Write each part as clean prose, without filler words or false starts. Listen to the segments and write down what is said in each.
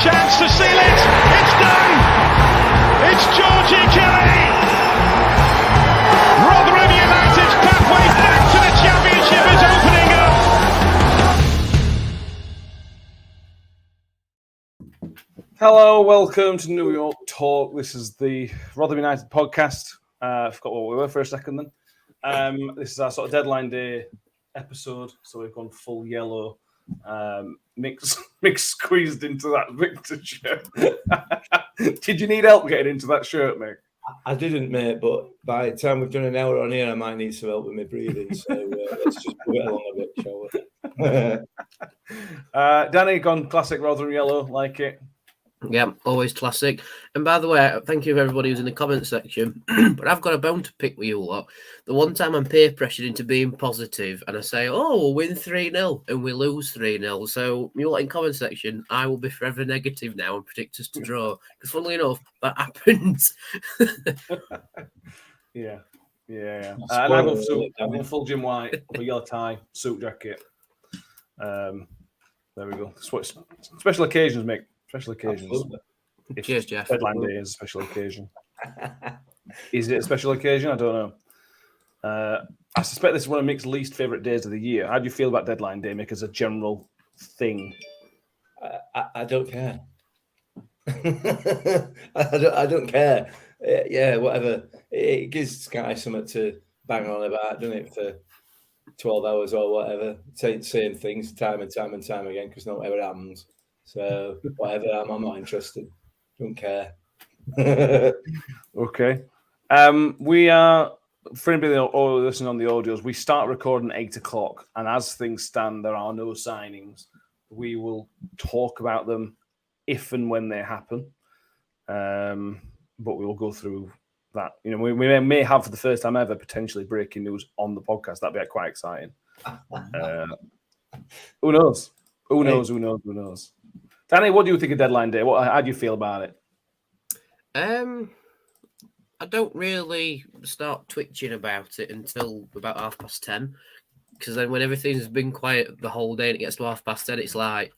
chance to seal it. It's done. It's Georgie Kelly. Rotherham United's pathway back to the Championship is opening up. Hello, welcome to New York Talk. This is the Rotherham United podcast. I forgot what we were for a second then. This is our sort of deadline day episode, so we've gone full yellow. Mick's squeezed into that Victor shirt. Did you need help getting into that shirt, Mick? I didn't, mate, but by the time we've done an hour on here, I might need some help with my breathing, so let's just move it along a bit, shall we? Danny, gone classic Rotherham yellow, like it. Yeah, always classic. And by the way, thank you to everybody who's in the comment section. But I've got a bone to pick with you lot. The one time I'm peer pressured into being positive and I say, oh, we'll win 3-0 and we lose 3-0. So you lot in comment section, I will be forever negative now and predict us to draw. Because funnily enough, that happens. Yeah. And I'm in full Jim White, with a yellow tie, suit jacket. There we go. Special occasions, Mick. Special occasions. Cheers, Jeff. Deadline day is a special occasion. Is it a special occasion? I don't know. I suspect this is one of Mick's least favourite days of the year. How do you feel about deadline day, Mick, as a general thing? I don't care. I don't care. Yeah, whatever. It gives Sky something to bang on about, doesn't it, for 12 hours or whatever, saying things time and time again because not ever happens. So whatever, I'm not interested. Don't care. Okay. We are, for anybody listening on the audios, we start recording at 8 o'clock, and as things stand, there are no signings. We will talk about them if and when they happen. But we will go through that. You know, we may have for the first time ever potentially breaking news on the podcast. That'd be quite exciting. Who knows? Who knows? Danny, what do you think of deadline day? How do you feel about it? I don't really start twitching about it until about 10:30, because then when everything's been quiet the whole day and it gets to 10:30, it's like,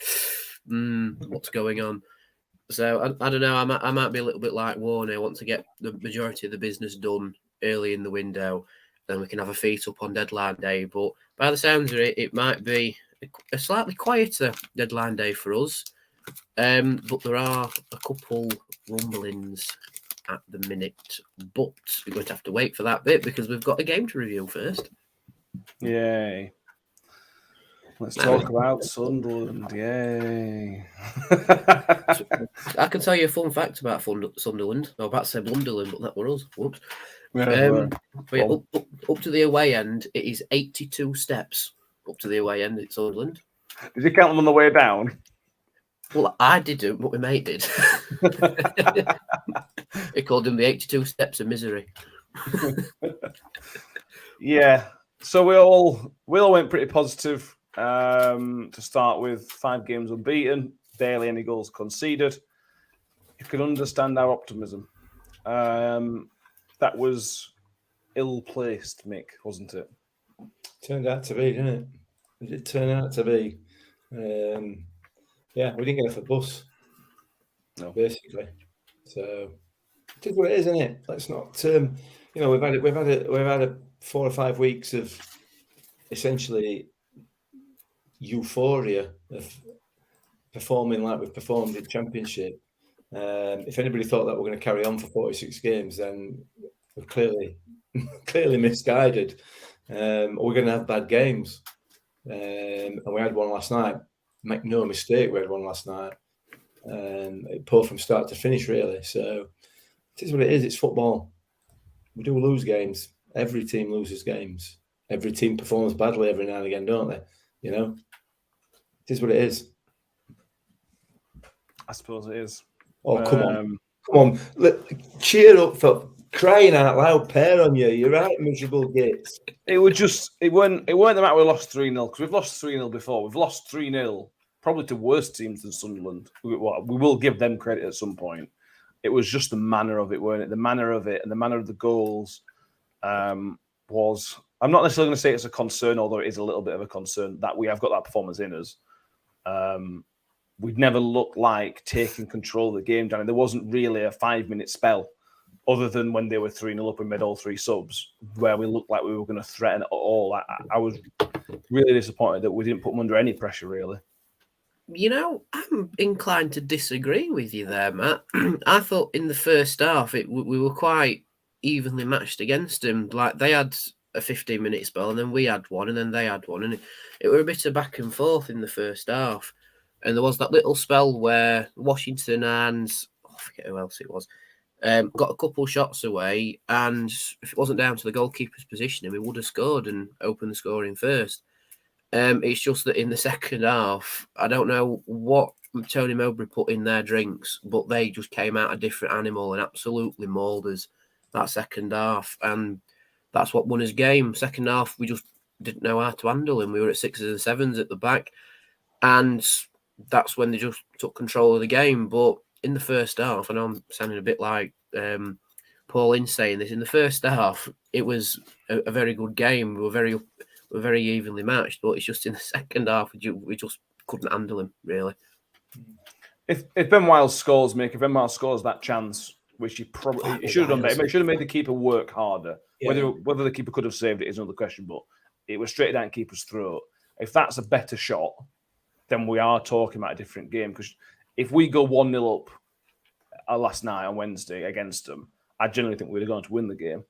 what's going on? So I don't know. I might be a little bit like Warner. I want to get the majority of the business done early in the window, then we can have a feet up on deadline day. But by the sounds of it, it might be a slightly quieter deadline day for us. But there are a couple rumblings at the minute. But we're going to have to wait for that bit because we've got a game to review first. Yay. Let's talk about Sunderland. Yay. I can tell you a fun fact about Sunderland. I was about to say Blunderland, but that were us. Whoops. But yeah, up to the away end, it is 82 steps up to the away end at Sunderland. Did you count them on the way down? Well, I didn't, but my mate did. He called them the 82 steps of misery. Yeah. So we all went pretty positive to start with. 5 games unbeaten, barely any goals conceded. You can understand our optimism. That was ill-placed, Mick, wasn't it? Turned out to be, didn't it? It did turn out to be. Yeah, we didn't get off the bus. No, basically. So it is what it is, isn't it? Let's not. We've had 4 or 5 weeks of essentially euphoria of performing like we've performed in Championship. If anybody thought that we're going to carry on for 46 games, then we're clearly misguided. We're going to have bad games, and we had one last night. Make no mistake, we had one last night. It poured from start to finish, really. So it is what it is. It's football. We do lose games. Every team loses games. Every team performs badly every now and again, don't they? You know, it is what it is. I suppose it is. Oh, come on! Cheer up for crying out loud! Pair on you. You're right, miserable gits. It weren't the matter we lost 3-0 because we've lost 3-0 before. We've lost 3-0 probably to worse teams than Sunderland. We will give them credit at some point. It was just the manner of it, weren't it? The manner of it and the manner of the goals was. I'm not necessarily going to say it's a concern, although it is a little bit of a concern that we have got that performance in us. we'd never looked like taking control of the game, Danny. There wasn't really a 5-minute spell, other than when they were 3-0 up and made all 3 subs, where we looked like we were going to threaten at all. I was really disappointed that we didn't put them under any pressure, really. You know, I'm inclined to disagree with you there, Matt. I thought in the first half we were quite evenly matched against them. Like, they had a 15-minute spell, and then we had one, and then they had one, and it were a bit of back and forth in the first half. And there was that little spell where Washington and I forget who else it was got a couple shots away, and if it wasn't down to the goalkeeper's positioning, we would have scored and opened the scoring first. It's just that in the second half, I don't know what Tony Mowbray put in their drinks, but they just came out a different animal and absolutely mauled us that second half. And that's what won us game. Second half, we just didn't know how to handle him. We were at 6s and 7s at the back. And that's when they just took control of the game. But in the first half, I know I'm sounding a bit like Paul Ince saying this, in the first half, it was a very good game. We were very evenly matched, but it's just in the second half, we just couldn't handle him, really. If Ben Wiles scores that chance, which he should have done better, he should have made the keeper work harder. Yeah. Whether the keeper could have saved it is another question, but it was straight down keeper's throat. If that's a better shot, then we are talking about a different game. Because if we go 1-0 up last night on Wednesday against them, I generally think we'd have gone to win the game.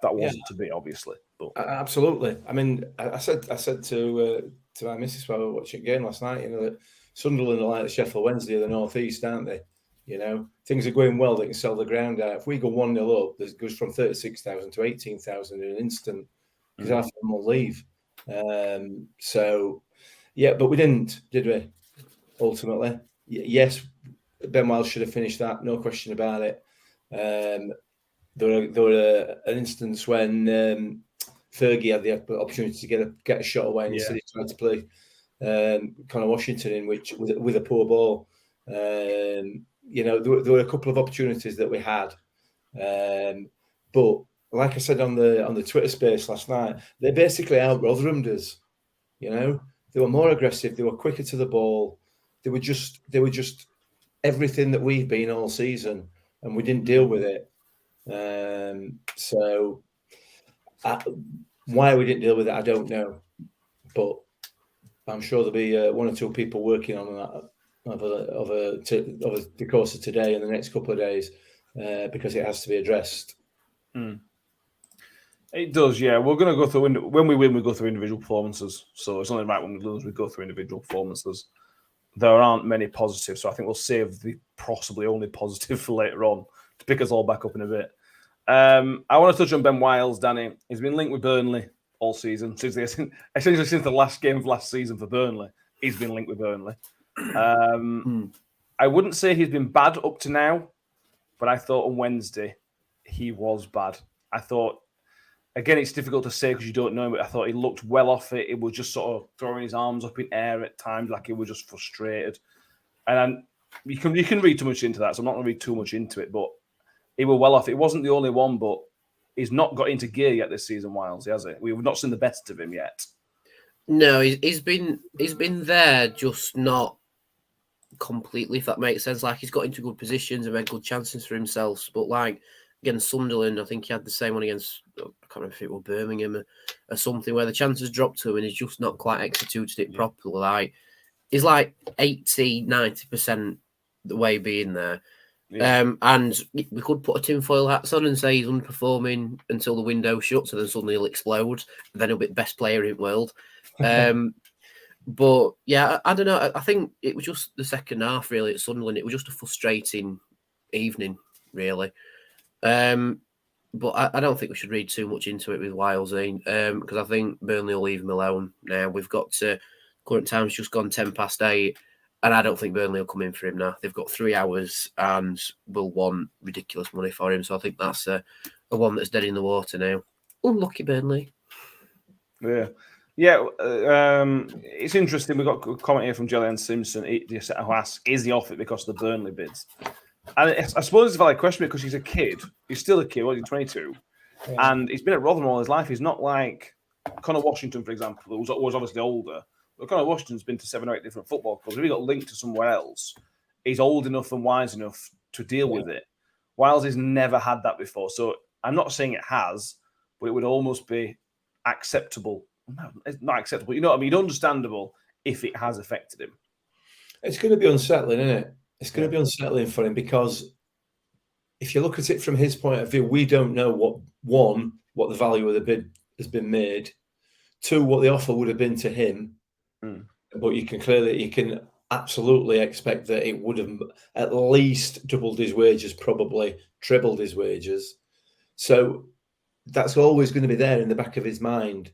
That wasn't to be, obviously. But absolutely. I mean, I said to my missus while we were watching a game last night, you know, that Sunderland are like the Sheffield Wednesday of the North East, aren't they? You know, things are going well. They can sell the ground out. If we go 1-0 up, it goes from 36,000 to 18,000 in an instant because half of them will leave. So, yeah, but we didn't, did we? Ultimately, yes, Ben Wiles should have finished that, no question about it. There were an instance when Fergie had the opportunity to get a shot away, and instead he tried to play Connor Washington in, which with a poor ball. You know, there were a couple of opportunities that we had, but like I said on the Twitter space last night, they basically out-Rotherhamed us. You know, they were more aggressive, they were quicker to the ball, they were just everything that we've been all season, and we didn't deal with it. So why we didn't deal with it, I don't know, but I'm sure there'll be 1 or 2 people working on that over the course of today and the next couple of days, because it has to be addressed. It does, yeah. We're going to go through, when we win, we go through individual performances. So it's only right when we lose, we go through individual performances. There aren't many positives, so I think we'll save the possibly only positive for later on to pick us all back up in a bit. I want to touch on Ben Wiles, Danny. He's been linked with Burnley all season, essentially since the last game of last season for Burnley. He's been linked with Burnley. I wouldn't say he's been bad up to now, but I thought on Wednesday he was bad. I thought, again, it's difficult to say because you don't know him, but I thought he looked well off it. It was just sort of throwing his arms up in air at times, like he was just frustrated. And you can read too much into that, so I'm not going to read too much into it, but he was well off. It wasn't the only one, but he's not got into gear yet this season, Wiles, has he? We've not seen the best of him yet. No, he's been there, just not completely, if that makes sense. Like, he's got into good positions and made good chances for himself, but like against Sunderland, I think he had the same one against, I can't remember if it was Birmingham or something, where the chances dropped to him and he's just not quite executed it properly. Like, he's like 80-90% the way being there. Yeah. And we could put a tinfoil hats on and say he's underperforming until the window shuts, and then suddenly he'll explode. And then he'll be the best player in the world. But yeah, I don't know. I think it was just the second half, really, at Sunderland. It was just a frustrating evening, really. But I don't think we should read too much into it with Wiles, because I think Burnley will leave him alone now. We've got current time's just gone 8:10, and I don't think Burnley will come in for him now. They've got 3 hours and will want ridiculous money for him. So I think that's a one that's dead in the water now. Unlucky Burnley. Yeah. It's interesting. We've got a comment here from Jillian Simpson who asks, is he off it because of the Burnley bids? And I suppose it's a valid question because he's a kid. He's still a kid. He's 22. Yeah. And he's been at Rotherham all his life. He's not like Connor Washington, for example, who was obviously older, Connor Washington's been to 7 or 8 different football clubs. If he got linked to somewhere else, he's old enough and wise enough to deal with it. Wiles has never had that before. So I'm not saying it has, but it would almost be acceptable. No, it's not acceptable. You know what I mean? Understandable if it has affected him. It's going to be unsettling, isn't it? It's going to be unsettling for him because if you look at it from his point of view, we don't know what the value of the bid has been made. 2, what the offer would have been to him. But you can absolutely expect that it would have at least doubled his wages, probably tripled his wages. So that's always going to be there in the back of his mind.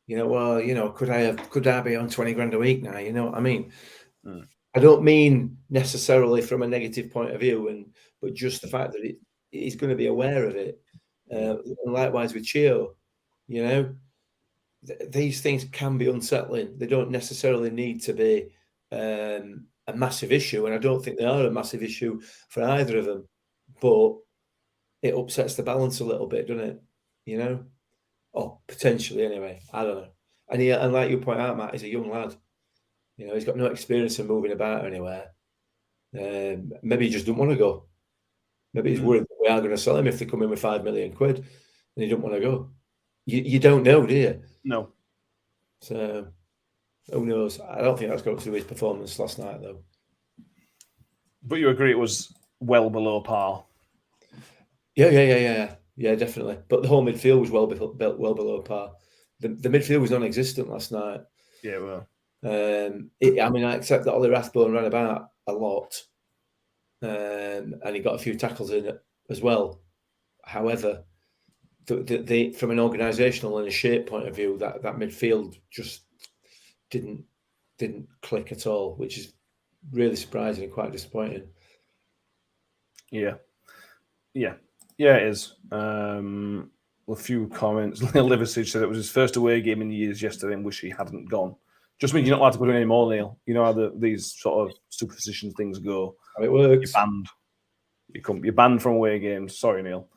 Could I be on 20 grand a week now? You know what I mean? I don't mean necessarily from a negative point of view, but just the fact that he's going to be aware of it. And likewise with Chio, these things can be unsettling. They don't necessarily need to be a massive issue, and I don't think they are a massive issue for either of them. But it upsets the balance a little bit, doesn't it? Or potentially anyway. I don't know. And like you point out, Matt, he's a young lad. He's got no experience of moving about anywhere. Maybe he just don't want to go. Maybe he's worried that we are going to sell him if they come in with £5 million and he don't want to go. You don't know, do you? No. So who knows? I don't think that's got to do with his performance last night, though. But you agree it was well below par? Yeah, definitely. But the whole midfield was well below par. The midfield was non-existent last night. Yeah, well. I accept that Ollie Rathbone ran about a lot, and he got a few tackles in it as well. However, the from an organisational and a shape point of view, that midfield just didn't click at all, which is really surprising and quite disappointing. Yeah, it is. A few comments. Neil Liversidge said it was his first away game in years yesterday and wish he hadn't gone. Just means you're not allowed to put in any more, Neil. You know how these sort of superstition things go. How it works. You're banned. You're banned from away games. Sorry, Neil.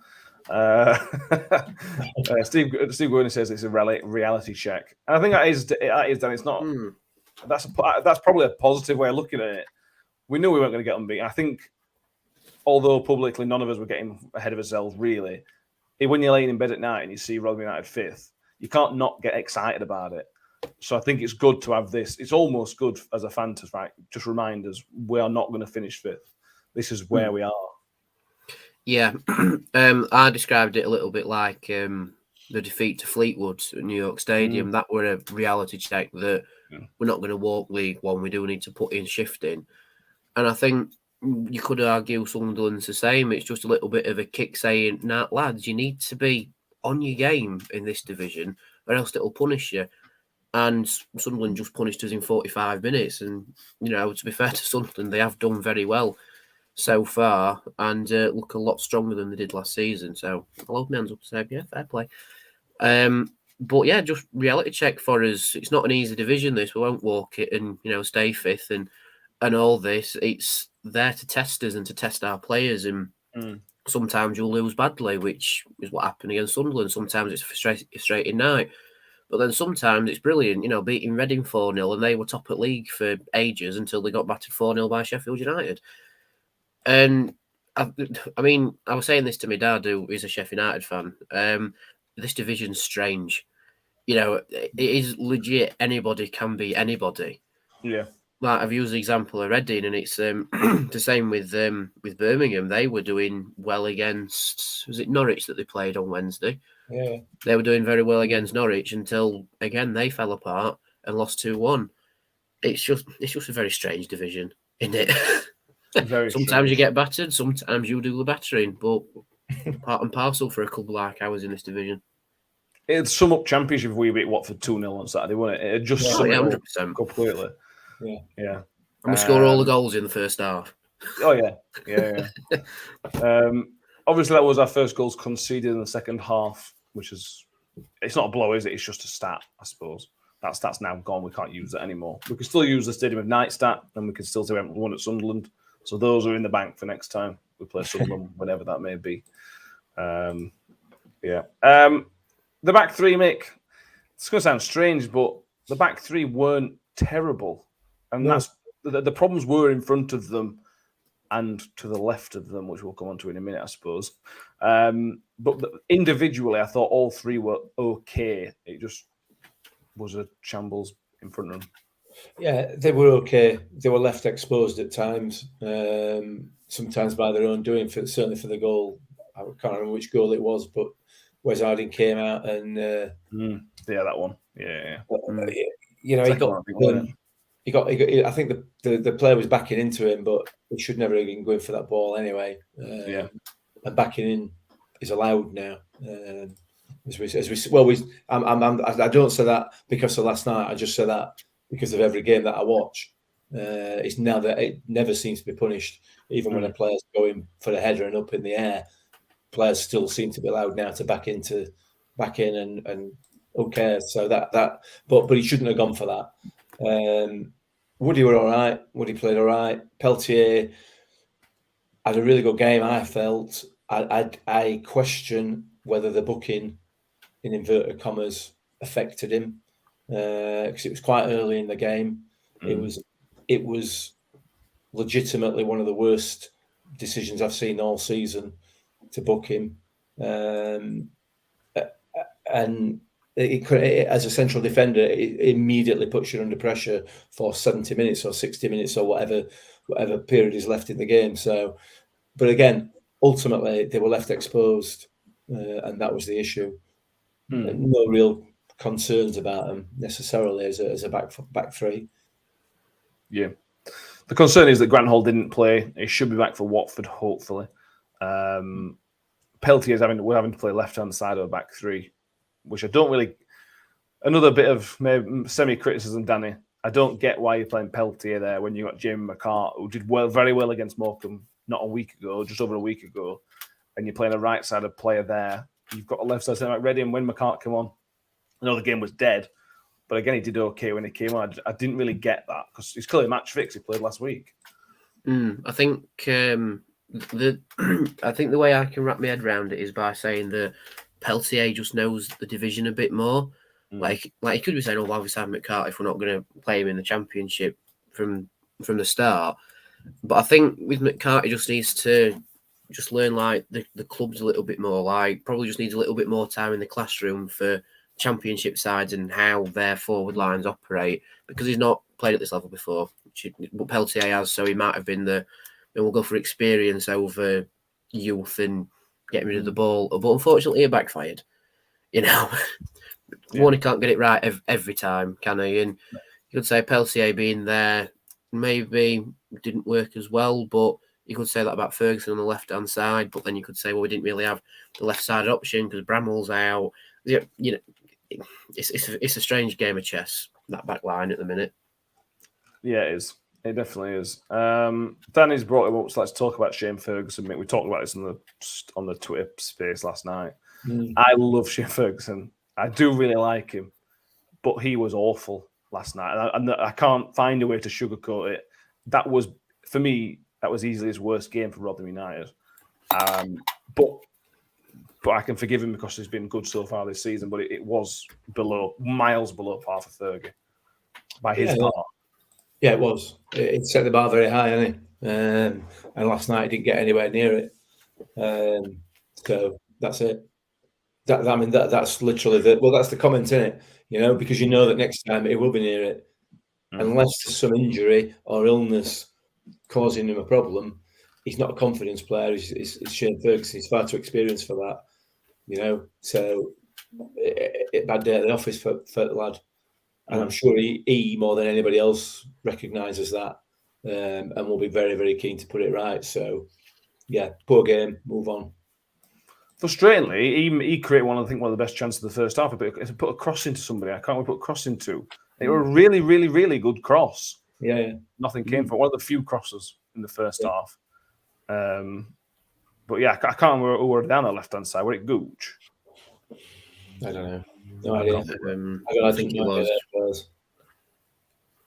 Steve Gurney says it's a reality check, and I think that is. Dan. It's not. That's probably a positive way of looking at it. We knew we weren't going to get unbeaten. I think, although publicly none of us were getting ahead of ourselves, really, when you're laying in bed at night and you see Rotherham United 5th, you can't not get excited about it. So I think it's good to have this. It's almost good as a fan to just remind us we are not going to finish 5th. This is where we are. Yeah, I described it a little bit like the defeat to Fleetwood at New York Stadium. That were a reality check that we're not going to walk League One. We do need to put in shifting. And I think you could argue Sunderland's the same. It's just a little bit of a kick saying, nah, lads, you need to be on your game in this division or else it'll punish you. And Sunderland just punished us in 45 minutes. And, to be fair to Sunderland, they have done very well so far and look a lot stronger than they did last season. So I'll hold my hands up and say, yeah, fair play. But yeah, just reality check for us. It's not an easy division, this. We won't walk it and, stay 5th and all this. It's there to test us and to test our players. And sometimes you'll lose badly, which is what happened against Sunderland. Sometimes it's a frustrating night. But then sometimes it's brilliant, beating Reading 4-0 and they were top at league for ages until they got battered 4-0 by Sheffield United. And I was saying this to my dad, who is a Sheffield United fan. This division's strange. It is legit. Anybody can be anybody. Yeah. Like I've used the example of Reading, and it's the same with Birmingham. They were doing well against, was it Norwich that they played on Wednesday? Yeah. They were doing very well against Norwich until again they fell apart and lost 2-1. It's just a very strange division, isn't it? Very sometimes strange. You get battered, sometimes you do the battering, but part and parcel for a club like ours in this division. It'd sum up Championship if we beat Watford 2-0 on Saturday, wouldn't it? It'd just sum it 100%. Completely. Yeah. And we score all the goals in the first half. Oh, yeah. Obviously, that was our first goals conceded in the second half, which is, it's not a blow, is it? It's just a stat, I suppose. That stat's now gone. We can't use that anymore. We can still use the Stadium of Night stat, and we can still say we haven't won at Sunderland. So those are in the bank for next time we play Sunderland, whenever that may be. The back three, Mick, it's going to sound strange, but the back three weren't terrible. And No. that's the problems were in front of them and to the left of them, which we'll come on to in a minute, I suppose. But individually, I thought all three were okay. It just was a shambles in front of them. Yeah, they were okay. They were left exposed at times, sometimes by their own doing, certainly for the goal. I can't remember which goal it was, but Wes Harding came out and... yeah, that one. Yeah. You know, he got. I think the player was backing into him, but he should never have been going for that ball anyway. And backing in is allowed now. I don't say that because of last night. I just say that because of every game that I watch. It's now that it never seems to be punished, even when a player's going for a header and up in the air. Players still seem to be allowed now to back in and okay. So but he shouldn't have gone for that. Woody were all right. Woody played all right. Peltier had a really good game, I felt. I question whether the booking, in inverted commas, affected him because it was quite early in the game. It was legitimately one of the worst decisions I've seen all season to book him, and as a central defender, it immediately puts you under pressure for 70 minutes or 60 minutes or whatever period is left in the game. So, but again, ultimately they were left exposed, and that was the issue. No real concerns about them necessarily as a back three. Yeah, the concern is that Grant Hall didn't play. He should be back for Watford, hopefully. Peltier's we're having to play left-hand side of a back three, which I don't really. Another bit of maybe semi-criticism, Danny. I don't get why you're playing Peltier there when you got Jamie McCart, who did very well against Morecambe not a week ago, just over a week ago, and you're playing a right-sided player there. You've got a left-side centre back ready, and when McCart came on, I know the game was dead, but again, he did okay when he came on. I didn't really get that because he's clearly match fixed. He played last week. I think the way I can wrap my head around it is by saying that Peltier just knows the division a bit more. Like he could be saying, "Oh, why are we signing McCart if we're not going to play him in the Championship from the start?" But I think with McCart, he just needs to just learn like the clubs a little bit more. Like probably just needs a little bit more time in the classroom for Championship sides and how their forward lines operate, because he's not played at this level before. But Peltier has, so he might have been we'll go for experience over youth and getting rid of the ball. But unfortunately, it backfired. You know, Warner can't get it right every time, can he? And you could say Peltier being there maybe didn't work as well, but you could say that about Ferguson on the left-hand side. But then you could say, well, we didn't really have the left-sided option because Bramall's out. You know, it's a strange game of chess, that back line at the minute. Yeah, it is. It definitely is. Danny's brought him up, so let's talk about Shane Ferguson. We talked about this on the Twitter space last night. I love Shane Ferguson. I do really like him, but he was awful last night. And I can't find a way to sugarcoat it. That was, for me, that was easily his worst game for Rotherham United. But I can forgive him because he's been good so far this season. But it was miles below par for Fergie by his part. Yeah, it was. It set the bar very high, didn't it? And last night he didn't get anywhere near it. So that's it. That's literally that's the comment, isn't it? You know, because you know that next time he will be near it, unless there's some injury or illness causing him a problem. He's not a confidence player. He's Shane Ferguson. He's far too experienced for that. You know, so bad day at the office for the lad. And I'm sure he more than anybody else recognises that, and will be very, very keen to put it right. So, yeah, poor game. Move on. Frustratingly, he created one of the best chances of the first half. But put a cross into somebody. I can't remember put a cross into. It was a really, really, really good cross. Yeah. Nothing came from it. One of the few crosses in the first half. But yeah, I can't remember who were down the left-hand side. Were it Gooch? I don't know. No idea. I think it was.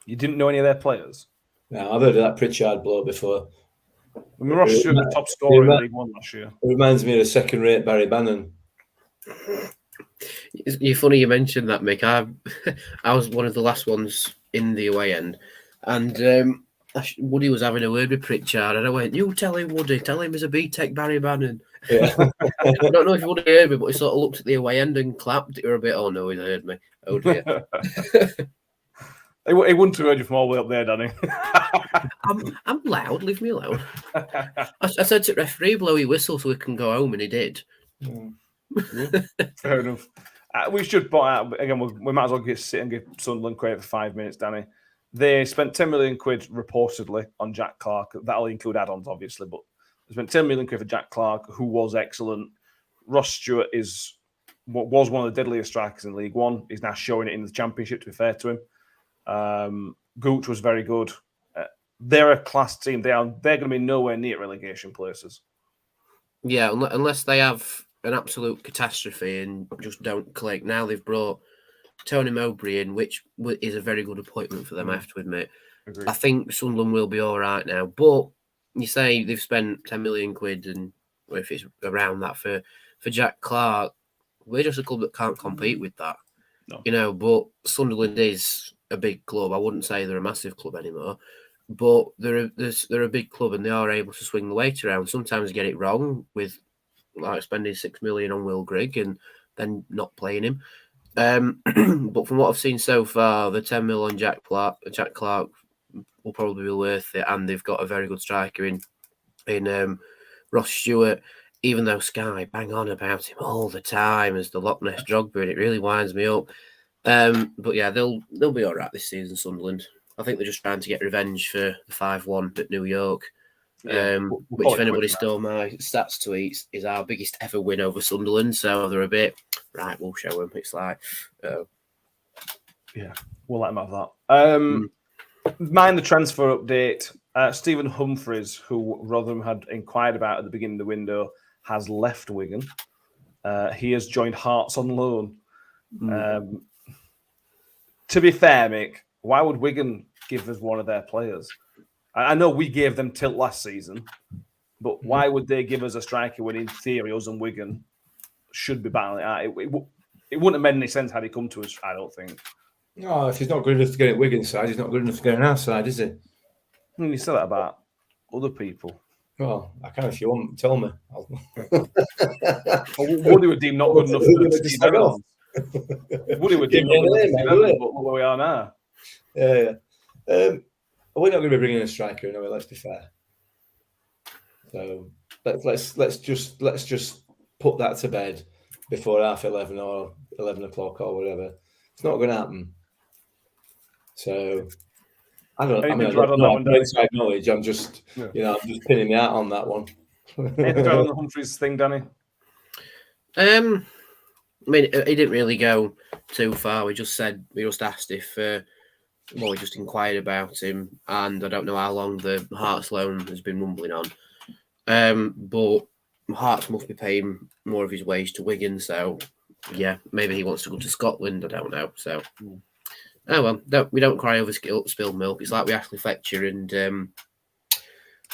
You didn't know any of their players? No, I've heard of that Pritchard bloke before. I mean, Ross Stewart was the top scorer in League One last year. It reminds me of a second-rate Barry Bannon. You're funny you mentioned that, Mick. I was one of the last ones in the away end, and Woody was having a word with Pritchard, and I went, "You tell him, Woody, tell him he's a B-Tech Barry Bannon." Yeah. I don't know if Woody heard me, but he sort of looked at the away end and clapped. It were a bit, "Oh no, he heard me." Oh dear. He wouldn't have heard you from all the way up there, Danny. I'm loud. Leave me alone. I said to the referee, "Blow your whistle so we can go home," and he did. Fair enough. We should point out again. We might as well sit and give Sunderland credit for 5 minutes, Danny. They spent 10 million quid reportedly on Jack Clark. That'll include add-ons, obviously, but they spent 10 million quid for Jack Clark, who was excellent. Ross Stewart was one of the deadliest strikers in League One. He's now showing it in the Championship, to be fair to him. Gooch was very good. They're a class team. They're going to be nowhere near relegation places. Yeah, unless they have an absolute catastrophe and just don't click. Now they've brought Tony Mowbray in, which is a very good appointment for them, I have to admit. Agreed. I think Sunderland will be all right now. But you say they've spent 10 million quid, and if it's around that for Jack Clark, we're just a club that can't compete with that. No. But Sunderland is a big club. I wouldn't say they're a massive club anymore, but they're a big club, and they are able to swing the weight around. Sometimes they get it wrong with like spending 6 million on Will Grigg and then not playing him. But from what I've seen so far, the 10 mil on Jack Clark will probably be worth it, and they've got a very good striker in Ross Stewart. Even though Sky bang on about him all the time as the Loch Ness Drogba, and it really winds me up. But yeah, they'll be all right this season, Sunderland. I think they're just trying to get revenge for the 5-1 at New York. Which, if anybody stole my stats tweets, is our biggest ever win over Sunderland. So they're a bit, right, we'll show them. It's like, yeah, we'll let them have that. Mind the transfer update. Stephen Humphreys, who Rotherham had inquired about at the beginning of the window, has left Wigan. He has joined Hearts on loan. To be fair, Mick, why would Wigan give us one of their players? I know we gave them Tilt last season, but why would they give us a striker when, in theory, us and Wigan should be battling out? It wouldn't have made any sense had he come to us, I don't think. No, if he's not good enough to get at Wigan's side, he's not good enough to get on our side, is he? You say that about other people. Well, I can if you want. Tell me. Woody would deem not good enough for Steve Evans. Woody would deem not good enough for Steve Evans, but look where we are now. Yeah. We're not going to be bringing in a striker, no. Let's be fair. So let's just put that to bed before 11:30 or 11 o'clock or whatever. It's not going to happen. So I don't know. I mean, I don't know inside knowledge. I'm just, I'm just pinning me out on that one. Anything on the Humphreys thing, Danny? I mean, he didn't really go too far. We just asked if, we just inquired about him, and I don't know how long the Hearts loan has been rumbling on. But Hearts must be paying more of his wage to Wigan, so yeah, maybe he wants to go to Scotland. I don't know. So, oh well, we don't cry over spilled milk. It's like we Ashley Fletcher and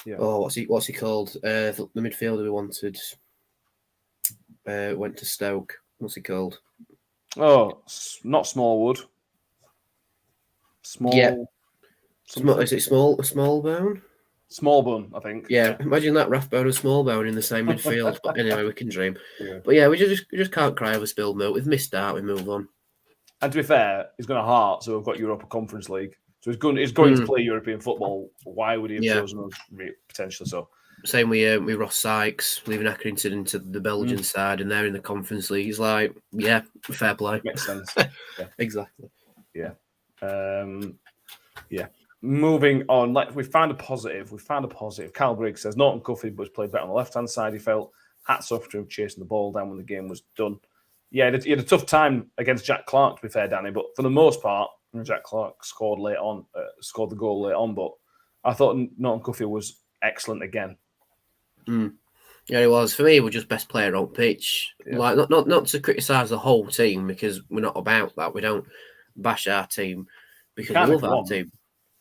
what's he called? The midfielder we wanted went to Stoke. What's he called? Oh, not Smallwood. Is it Smallbone? Smallbone, I think. Yeah, imagine that, Rathbone and Smallbone in the same midfield. But anyway, we can dream. Yeah. But yeah, we just can't cry over spilled milk. We've missed out. We move on. And to be fair, he's going to Hearts, so we've got Europa Conference League. So he's going to play European football. Why would he have chosen us potentially? So same with Ross Sykes, leaving Accrington into the Belgian side, and they're in the Conference League. He's like, yeah, fair play. Makes sense. Yeah. Exactly. Yeah. Moving on, we found a positive. Cal Briggs says Norton Cuffy was played better on the left-hand side. He felt hats off to him chasing the ball down when the game was done. Yeah, he had a tough time against Jack Clark, to be fair, Danny. But for the most part, Jack Clark scored the goal late on. But I thought Norton Cuffy was excellent again. Yeah, he was. For me, he was just best player on pitch. Yeah. Like not to criticise the whole team, because we're not about that. We don't bash our team because we love our team.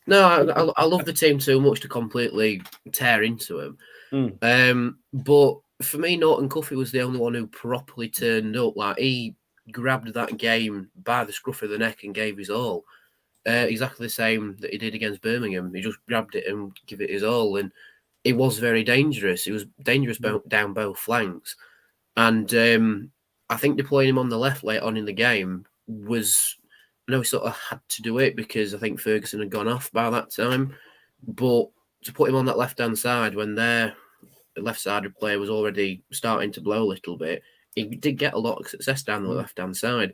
No, I love the team too much to completely tear into them. But for me, Norton Cuffy was the only one who properly turned up. Like, he grabbed that game by the scruff of the neck and gave his all. exactly the same that he did against Birmingham. He just grabbed it and gave it his all, and it was very dangerous. It was dangerous down both flanks, and I think deploying him on the left late on in the game was. I know he sort of had to do it because I think Ferguson had gone off by that time, but to put him on that left-hand side when their left-sided player was already starting to blow a little bit, he did get a lot of success down the left-hand side.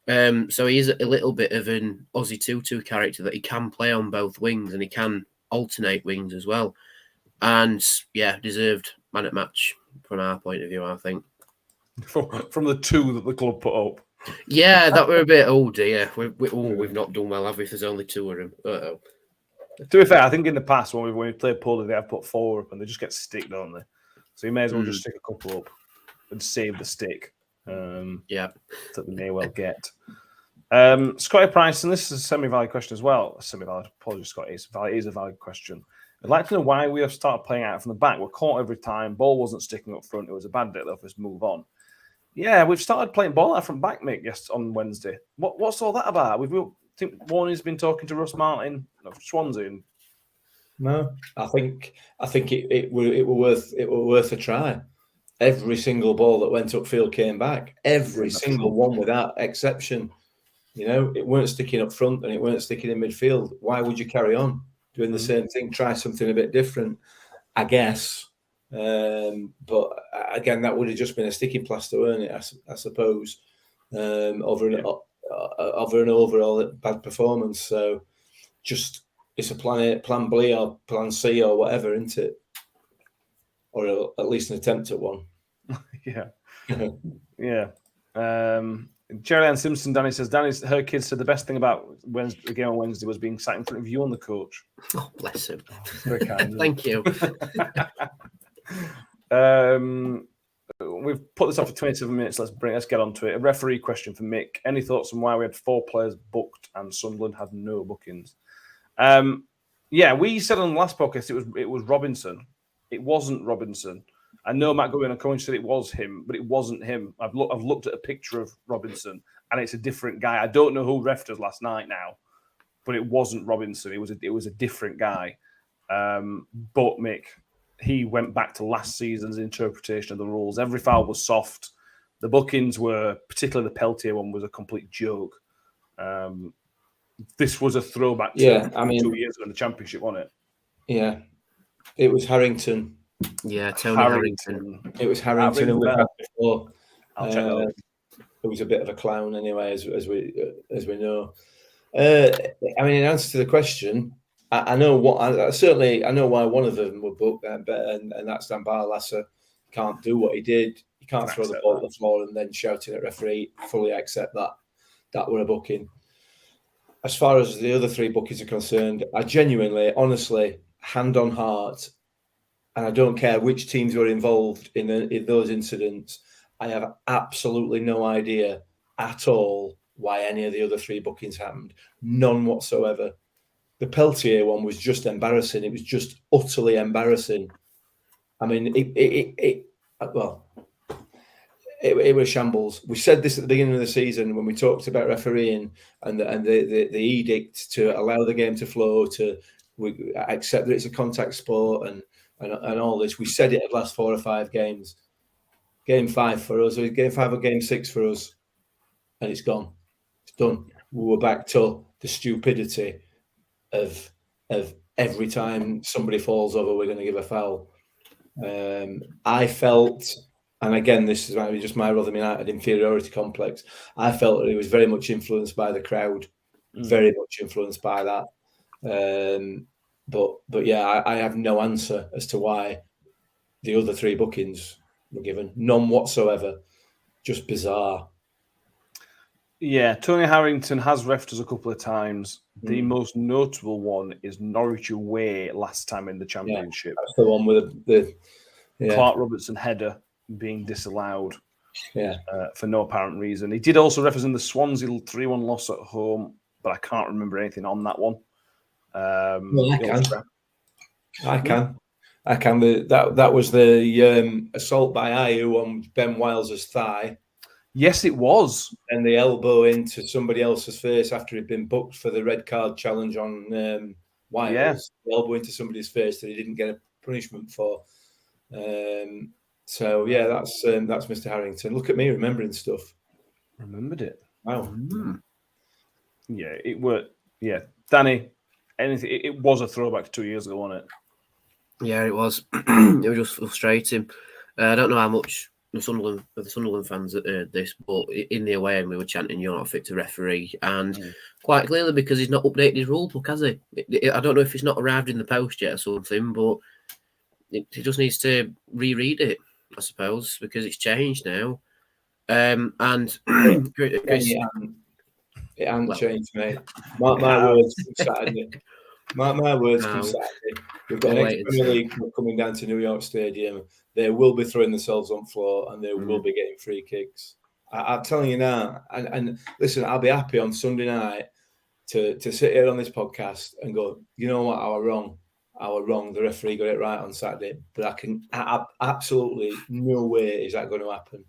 So he is a little bit of an Aussie 2-2 character that he can play on both wings and he can alternate wings as well. And yeah, deserved man at match from our point of view, I think. From the two that the club put up. Yeah, that were a bit older. Yeah, we've not done well, have we? If there's only two of them. Uh-oh. To be fair, I think in the past when we played poorly, they have put four up and they just get stick, don't they? So you may as well just stick a couple up and save the stick. Yeah, that they may well get. Scotty Price, and this is a semi-valid question as well. Semi-valid, apologies, Scotty. It is a valid question. I'd like to know why we have started playing out from the back. We're caught every time. Ball wasn't sticking up front. It was a bad day. Let's move on. Yeah, we've started playing ball out from back, Mick, on Wednesday. What's all that about? I think Warney's been talking to Russ Martin of Swansea. No, I think it were worth a try. Every single ball that went upfield came back. Every single one without exception. You know, it weren't sticking up front and it weren't sticking in midfield. Why would you carry on doing the same thing? Try something a bit different, I guess. But again, that would have just been a sticking plaster, weren't it? I suppose, over an overall bad performance. So, just it's a plan B or plan C or whatever, isn't it? Or at least an attempt at one. Yeah, yeah. Jerry Ann Simpson, Danny says, her kids said the best thing about the game on Wednesday was being sat in front of you and the coach. Oh, bless him. Very kind. Thank you. We've put this up for 27 minutes. Let's get on to it. A referee question for Mick. Any thoughts on why we had 4 players booked and Sunderland had no bookings? Yeah, we said on the last podcast it was Robinson. It wasn't Robinson. I know Matt Goodwin and Cohen said it was him, but it wasn't him. I've looked at a picture of Robinson, and it's a different guy. I don't know who refed us last night now, but it wasn't Robinson. It was a different guy. But Mick, he went back to last season's interpretation of the rules. Every foul was soft. The bookings were, particularly the Peltier one, was a complete joke. This was a throwback to 2 years ago in the Championship, wasn't it? Yeah. It was Harrington. Yeah, Tony Harrington. It was Harrington who we had before. I'll check that out. It was a bit of a clown anyway, as we know. I mean, in answer to the question, I know why one of them were booked, and that's Dan Barlasser. Can't do what he did. You can't throw the ball at the floor and then shouting at referee. Fully accept that. That were a booking. As far as the other 3 bookings are concerned, I genuinely, honestly, hand on heart, and I don't care which teams were involved in those incidents, I have absolutely no idea at all why any of the other 3 bookings happened. None whatsoever. The Peltier one was just embarrassing. It was just utterly embarrassing. I mean, it was shambles. We said this at the beginning of the season when we talked about refereeing and the edict to allow the game to flow, we accept that it's a contact sport and all this. We said it at last 4 or 5 games. Game 5 for us, or game 5 or game 6 for us, and it's gone. It's done. We were back to the stupidity of every time somebody falls over, we're going to give a foul. I felt, and again, this is maybe just my Rotherham United inferiority complex, I felt that it was very much influenced by the crowd, very much influenced by that. But yeah, I have no answer as to why the other 3 bookings were given. None whatsoever. Just bizarre. Yeah, Tony Harrington has refed us a couple of times. The most notable one is Norwich away last time in the Championship. Yeah, that's the one with the Clark Robertson header being disallowed for no apparent reason. He did also ref us in the Swansea 3-1 loss at home, but I can't remember anything on that one. I can. That was the assault by Ayew on Ben Wiles' thigh. Yes, it was. And the elbow into somebody else's face after he'd been booked for the red card challenge on Wiles. Yeah. The elbow into somebody's face that he didn't get a punishment for. So yeah, that's Mr. Harrington. Look at me remembering stuff. Remembered it. Wow. Yeah, it worked. Yeah, Danny. Anything? It was a throwback to 2 years ago, wasn't it? Yeah, it was. It was just frustrating. I don't know how much the Sunderland fans heard this, but in the away end we were chanting "You're not fit to referee," and quite clearly because he's not updated his rule book, has he? I don't know if he's not arrived in the post yet or something, but he just needs to reread it, I suppose, because it's changed now. And Chris, it hasn't changed, mate. Mark my words from Saturday. Mark my words from Saturday. We've got an ex-Premier League club coming down to New York Stadium. They will be throwing themselves on the floor and they will be getting free kicks. I'm telling you now. And listen, I'll be happy on Sunday night to sit here on this podcast and go, you know what, I was wrong. The referee got it right on Saturday. But I absolutely no way is that going to happen.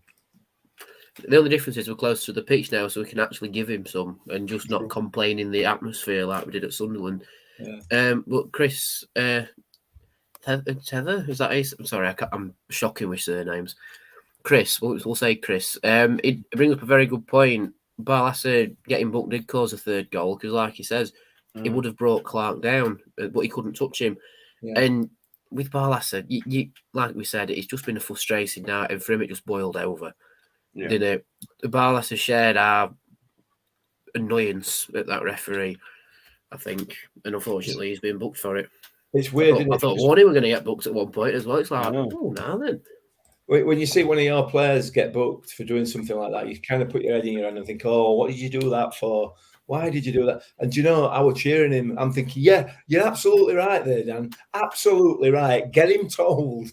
The only difference is we're close to the pitch now, so we can actually give him some and just not complain in the atmosphere like we did at Sunderland. Yeah. But Chris, Tether, is that his? I'm sorry, I'm shocking with surnames. Chris, we'll say Chris. It brings up a very good point. Barlaser getting booked did cause a third goal because, like he says, he would have brought Clark down, but he couldn't touch him. Yeah. And with Barlaser, you like we said, it's just been a frustrating night, and for him, it just boiled over. Yeah. Didn't it? Barlaser shared our annoyance at that referee, I think, and unfortunately, he's been booked for it. It's weird. I thought Warney were going to get booked at one point as well. It's like, oh, now then. When you see one of your players get booked for doing something like that, you kind of put your head in your hand and think, oh, what did you do that for? Why did you do that? And you know, I was cheering him. I'm thinking, yeah, you're absolutely right there, Dan. Absolutely right. Get him told.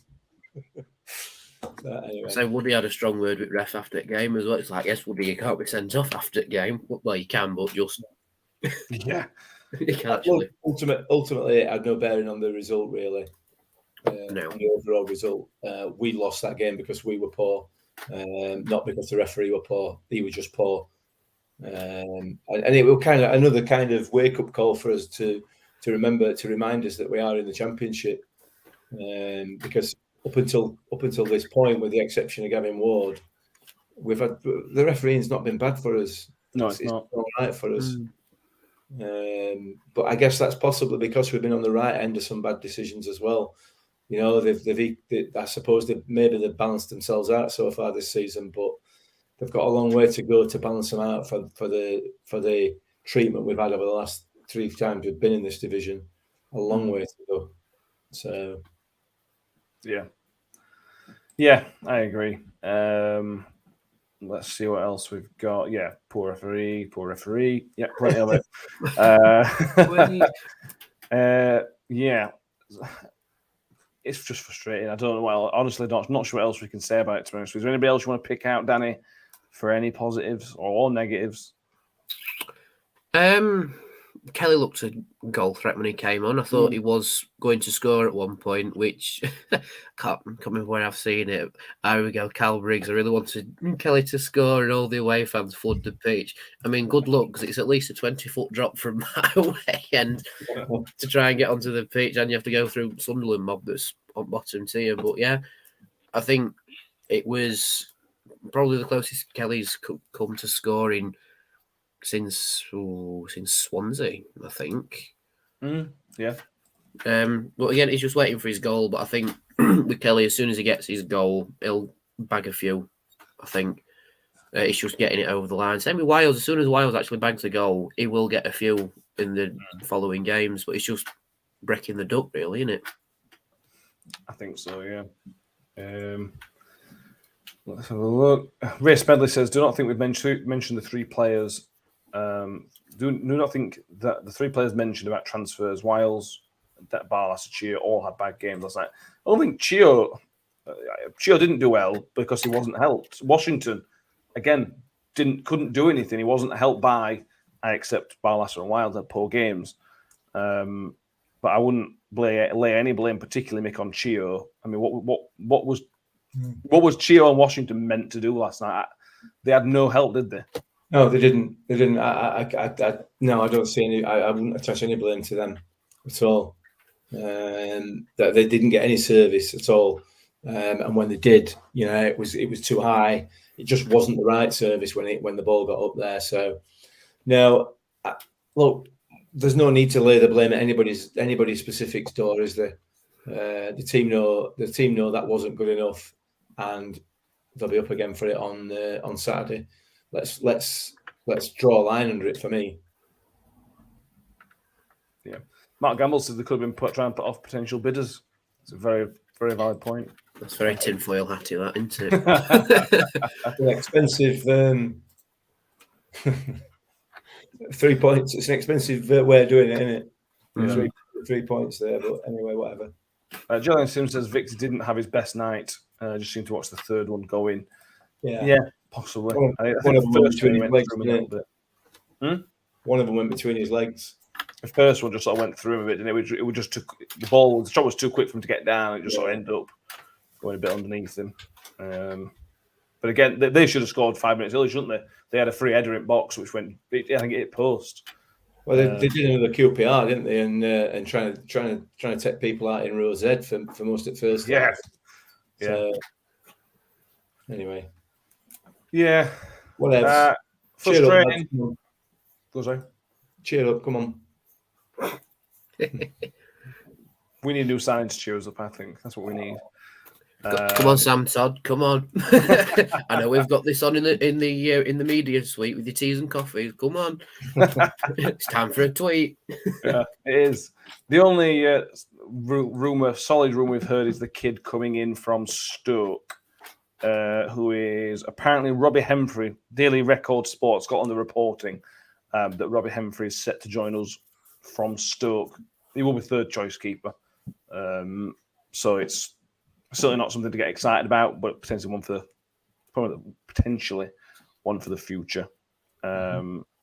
Anyway. So Woody had a strong word with ref after the game as well. It's like, yes, Woody, you can't be sent off after the game. Well, you can, but just... yeah. You can actually. Ultimately, it had no bearing on the result, really. No. On the overall result. We lost that game because we were poor, not because the referee were poor. He was just poor. And it was kind of another kind of wake-up call for us to remind us that we are in the Championship. Because up until this point, with the exception of Gavin Ward, we've had the refereeing's not been bad for us. No, it's not all right for us. But I guess that's possibly because we've been on the right end of some bad decisions as well. You know, I suppose they've balanced themselves out so far this season, but they've got a long way to go to balance them out for the treatment we've had over the last 3 times we've been in this division. A long way to go. So, yeah, I agree. Let's see what else we've got. Yeah, poor referee. Yeah, plenty of it. Yeah, it's just frustrating. I don't know. Well, honestly, not sure what else we can say about it. To be honest, is there anybody else you want to pick out, Danny, for any positives or negatives? Kelly looked a goal threat when he came on. I thought he was going to score at one point, which can't remember where I've seen it. There we go, Cal Briggs. I really wanted Kelly to score and all the away fans flood the pitch. I mean, good luck because it's at least a 20-foot drop from my away end to try and get onto the pitch, and you have to go through Sunderland mob that's on bottom tier. But yeah, I think it was probably the closest Kelly's come to scoring since Swansea, I think. Yeah. But again, he's just waiting for his goal. But I think with Kelly, as soon as he gets his goal, he'll bag a few. I think it's just getting it over the line. Same with Wiles. As soon as Wiles actually bags a goal, he will get a few in the following games. But it's just breaking the duck, really, isn't it? I think so. Yeah. Let's have a look. Ray Smedley says, "Do not think we've mentioned the 3 players." Do not think that the 3 players mentioned about transfers, Wiles, Barlaser, Chio, all had bad games last night. I don't think Chio didn't do well because he wasn't helped. Washington, again, couldn't do anything. He wasn't helped by, except Barlaser and Wiles had poor games. But I wouldn't lay any blame, particularly Mick, on Chio. I mean, what was Chio and Washington meant to do last night? they had no help, did they? No, they didn't. They didn't. No, I don't see any. I wouldn't attach any blame to them at all. That they didn't get any service at all, and when they did, it was too high. It just wasn't the right service when the ball got up there. So, no, look, there's no need to lay the blame at anybody's specific door, is there? The team know that wasn't good enough, and they'll be up again for it on Saturday. Let's draw a line under it for me. Yeah, Mark Gamble says they could have been trying to put off potential bidders. It's a very, very valid point. That's very tinfoil hatty, that, isn't it? An expensive 3 points. It's an expensive way of doing it, isn't it? Yeah. 3 points there, but anyway, whatever. Julian Sims says Victor didn't have his best night. Just seemed to watch the third one go in. Yeah, possibly. One of them went between his legs, didn't it? One of them went between his legs. The first one just sort of went through him a bit, didn't it? It just took the ball. The shot was too quick for him to get down. It just sort of ended up going a bit underneath him. But again, they should have scored 5 minutes early, shouldn't they? They had a free header in box, which went. I think it hit post. Well, they did another QPR, didn't they? And trying to take people out in row Z for most at first. Yeah. So, anyway. Yeah. Whatever. Frustrating. Go sorry. Cheer up, come on. We need new signings to cheer us up, I think. That's what we need. Come on, Sam Todd. Come on. I know we've got this on in the media suite with your teas and coffees. Come on. It's time for a tweet. Yeah, it is. The only solid rumour we've heard is the kid coming in from Stoke, who is apparently Robbie Hemfrey. Daily Record Sports got on the reporting that Robbie Hemfrey is set to join us from Stoke. He will be third choice keeper. So it's certainly not something to get excited about, but potentially one for the future.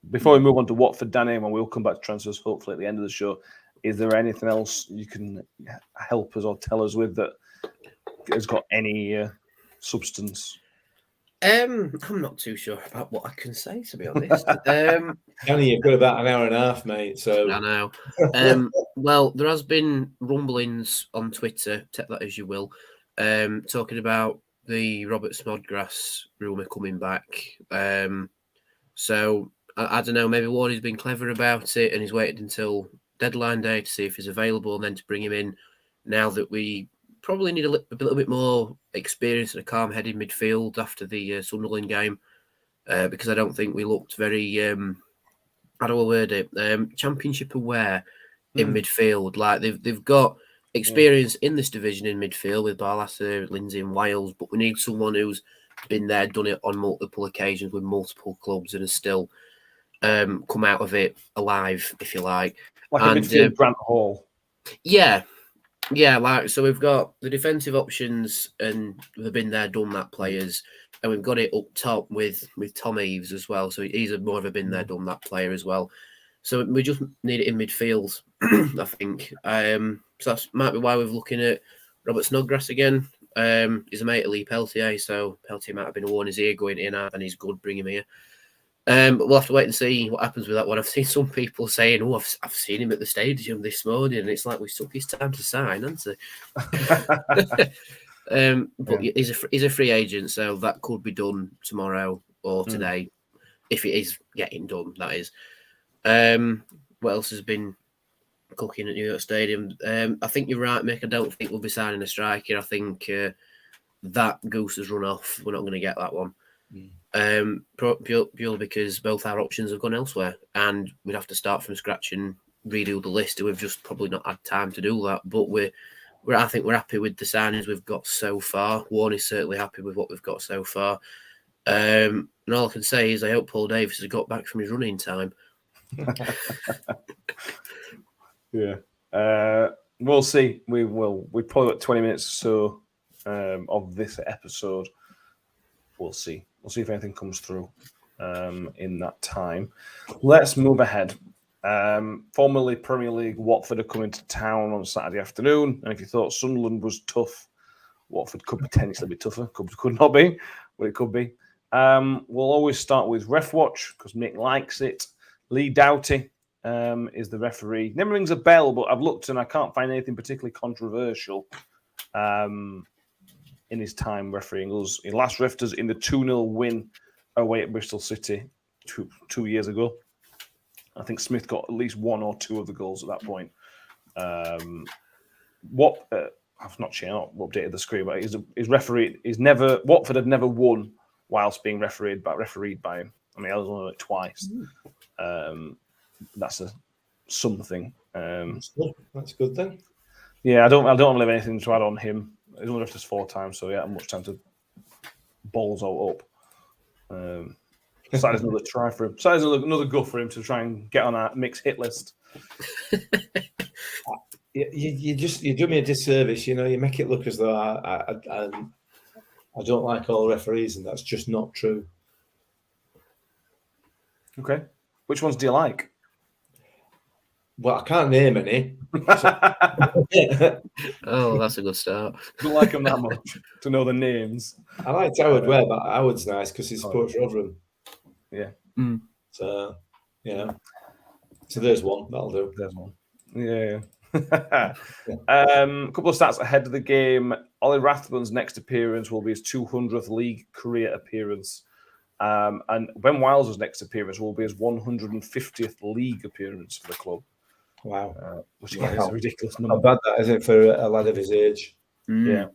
Before we move on to Watford, Danny, and we'll come back to transfers hopefully at the end of the show, is there anything else you can help us or tell us with that has got any substance? I'm not too sure about what I can say, to be honest. Danny, you've got about an hour and a half, mate. So I know. Well, there has been rumblings on Twitter, take that as you will, talking about the Robert Snodgrass rumour coming back. So I don't know, maybe Warney's been clever about it and he's waited until deadline day to see if he's available and then to bring him in now that we probably need a little bit more experience and a calm head in midfield after the Sunderland game, because I don't think we looked very, how do I word it, championship aware in midfield. Like they've got experience in this division in midfield with Barlasser, Lindsay and Wiles, but we need someone who's been there, done it on multiple occasions with multiple clubs and has still come out of it alive, if you like. Like a midfield Grant Hall. Yeah, like so we've got the defensive options and they've been there, done that players, and we've got it up top with Tom Eaves as well. So he's more of a been there, done that player as well. So we just need it in midfield, I think. So that might be why we're looking at Robert Snodgrass again. He's a mate of Lee Peltier, so Peltier might have been worn his ear going in and he's good, bring him here. But we'll have to wait and see what happens with that one. I've seen some people saying, "Oh, I've seen him at the stadium this morning," and it's like we took his time to sign, hasn't he? But he's a free agent, so that could be done tomorrow or today, if it is getting done. That is. What else has been cooking at New York Stadium? I think you're right, Mick. I don't think we'll be signing a striker. I think that goose has run off. We're not going to get that one. Purely because both our options have gone elsewhere, and we'd have to start from scratch and redo the list. And we've just probably not had time to do that. But I think we're happy with the signings we've got so far. Warren is certainly happy with what we've got so far. And all I can say is I hope Paul Davis has got back from his running time. Yeah. We'll see. We will. We've probably got 20 minutes or so of this episode. We'll see. We'll see if anything comes through in that time. Let's move ahead. Formerly Premier League, Watford are coming to town on Saturday afternoon. And if you thought Sunderland was tough, Watford could potentially be tougher. Could not be, but it could be. We'll always start with Ref Watch because Mick likes it. Lee Doughty is the referee. Never rings a bell, but I've looked and I can't find anything particularly controversial in his time refereeing us. He last refed us in the 2-0 win away at Bristol City two years ago. I think Smith got at least one or two of the goals at that point. I've not updated the screen, but his referee Watford had never won whilst being refereed by him. I mean, I was only twice. That's something. That's a good thing. Yeah, I don't have anything to add on him. He's only refed us 4 times, so yeah, much time to balls all up. So there's another try for him. So there's another go for him to try and get on our mixed hit list. You do me a disservice. You make it look as though I don't like all referees, and that's just not true. Okay, which ones do you like? Well, I can't name any. Oh, that's a good start. Don't like them that much to know the names. I liked Howard Webb. Howard's nice because he supports Rotherham. Yeah. So, So there's one. That'll do. There's one. Yeah. A couple of stats ahead of the game. Ollie Rathbun's next appearance will be his 200th league career appearance. And Ben Wiles' next appearance will be his 150th league appearance for the club. Wow. Which again is a ridiculous number. Not bad that, isn't it, for a lad of his age? Yeah.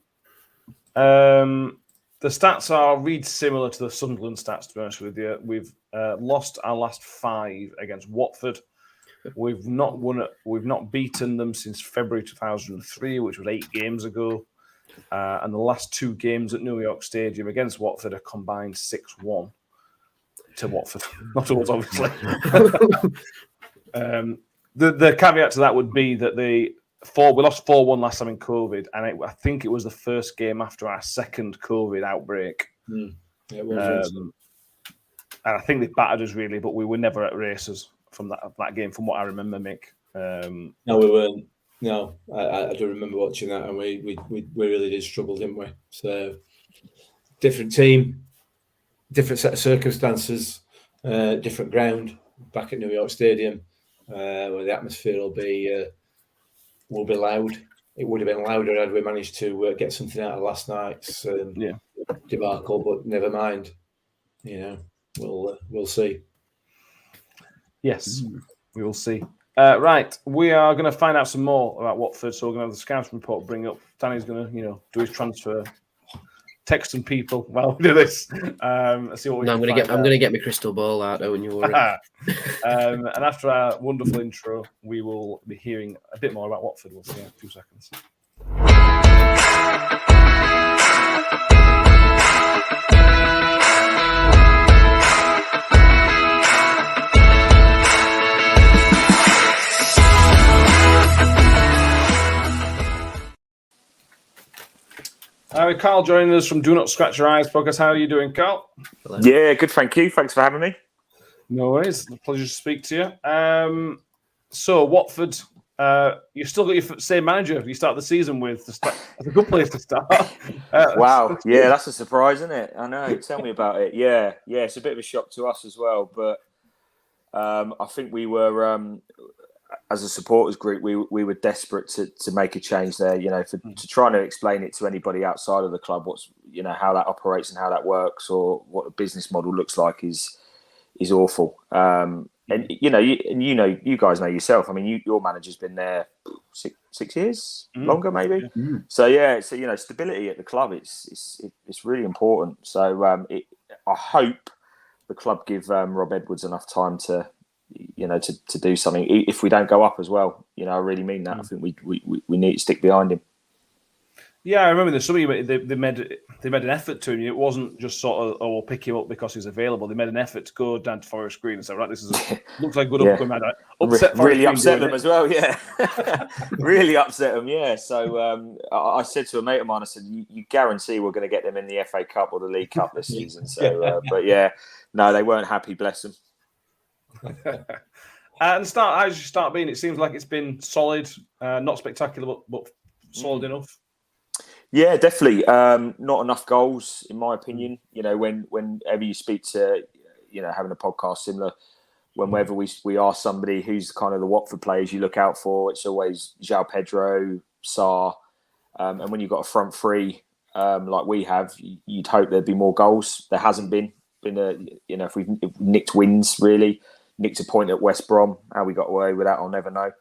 The stats read similar to the Sunderland stats, to be honest with you. We've lost our last 5 against Watford. We've not beaten them since February 2003, which was 8 games ago. And the last 2 games at New York Stadium against Watford are combined 6-1 to Watford. Not to us, obviously. The caveat to that would be that we lost 4-1 last time in COVID, and I think it was the first game after our second COVID outbreak. It was. And I think they battered us really, but we were never at races from that game, from what I remember, Mick. No, we weren't. No, I do remember watching that, and we really did struggle, didn't we? So, different team, different set of circumstances, different ground. Back at New York Stadium, where the atmosphere will be loud. It would have been louder had we managed to get something out of last night's debacle, but never mind. We'll see. Yes, we will see. Right, we are going to find out some more about Watford. So we're going to have the scouting report bring up. Danny's going to, do his transfer, text some people while we do this. See what we. I'm going to get my crystal ball out. Don't you worry. And after our wonderful intro, we will be hearing a bit more about Watford. We'll see in a few seconds. Carl joining us from Do Not Scratch Your Eyes podcast. How are you doing, Carl? Hello. Yeah, good, thank you. Thanks for having me. No worries. A pleasure to speak to you. So, Watford, you still got your same manager you start the season with. That's a good place to start. Wow. Yeah, that's a surprise, isn't it? I know. Tell me about it. Yeah, it's a bit of a shock to us as well. But I think we were... as a supporters group, we were desperate to make a change there. To try to explain it to anybody outside of the club, what's how that operates and how that works, or what the business model looks like is awful. And you guys know yourself. I mean, your manager's been there 6 years, longer maybe. Yeah. So yeah, stability at the club it's really important. So I hope the club give Rob Edwards enough time to do something if we don't go up as well. I really mean that. I think we need to stick behind him. Yeah, I remember there's something they made an effort to him. It wasn't just sort of, we'll pick him up because he's available. They made an effort to go down to Forest Green and say, right, looks like a good upcoming. Really upset them as well, yeah. Really upset them, yeah. So I said to a mate of mine, I said, you guarantee we're going to get them in the FA Cup or the League Cup this season. So, but yeah, no, they weren't happy, bless them. And how does you start being? It seems like it's been solid, not spectacular, but solid enough. Yeah, definitely. Not enough goals, in my opinion. You know, whenever you speak to, having a podcast similar, whenever we are somebody who's kind of the Watford players you look out for, it's always João Pedro, Sarr, and when you've got a front three like we have, you'd hope there'd be more goals. There hasn't been if we've nicked wins, really nicked a point at West Brom. How we got away with that, I'll never know.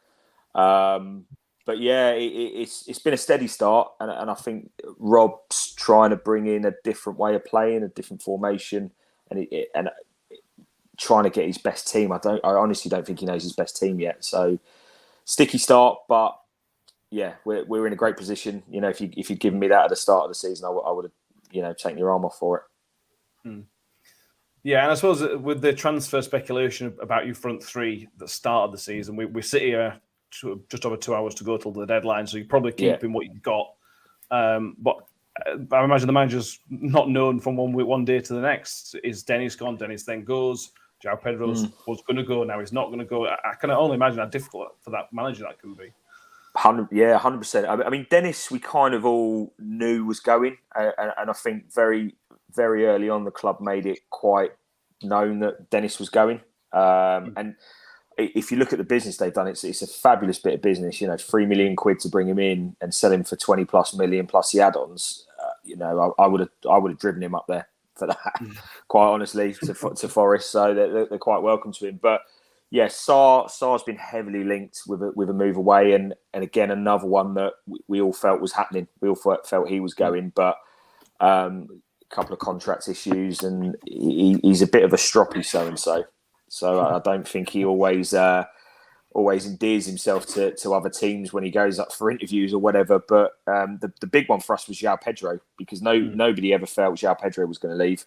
But yeah, it's been a steady start, and I think Rob's trying to bring in a different way of playing, a different formation, and trying to get his best team. I honestly don't think he knows his best team yet. So sticky start, but yeah, we're in a great position. If you'd given me that at the start of the season, I would have taken your arm off for it. Yeah, and I suppose with the transfer speculation about your front three that started the season, we sit here just over 2 hours to go till the deadline, so you're probably keeping what you've got. But I imagine the manager's not known from one day to the next. Is Dennis gone? Dennis then goes. João Pedro's was going to go, now he's not going to go. I can only imagine how difficult for that manager that can be. 100%. I mean, Dennis, we kind of all knew was going, and I think very, very early on the club made it quite known that Dennis was going. And if you look at the business they've done, it's a fabulous bit of business. £3 million to bring him in and sell him for 20 plus million plus the add-ons. I would have driven him up there for that, quite honestly, to Forest. So they're quite welcome to him. But yeah, Sarr's been heavily linked with a move away, and again another one that we all felt was happening. We all felt he was going, but a couple of contract issues, and he's a bit of a stroppy so-and-so. So I don't think he always endears himself to other teams when he goes up for interviews or whatever. But the big one for us was João Pedro, because nobody ever felt João Pedro was going to leave,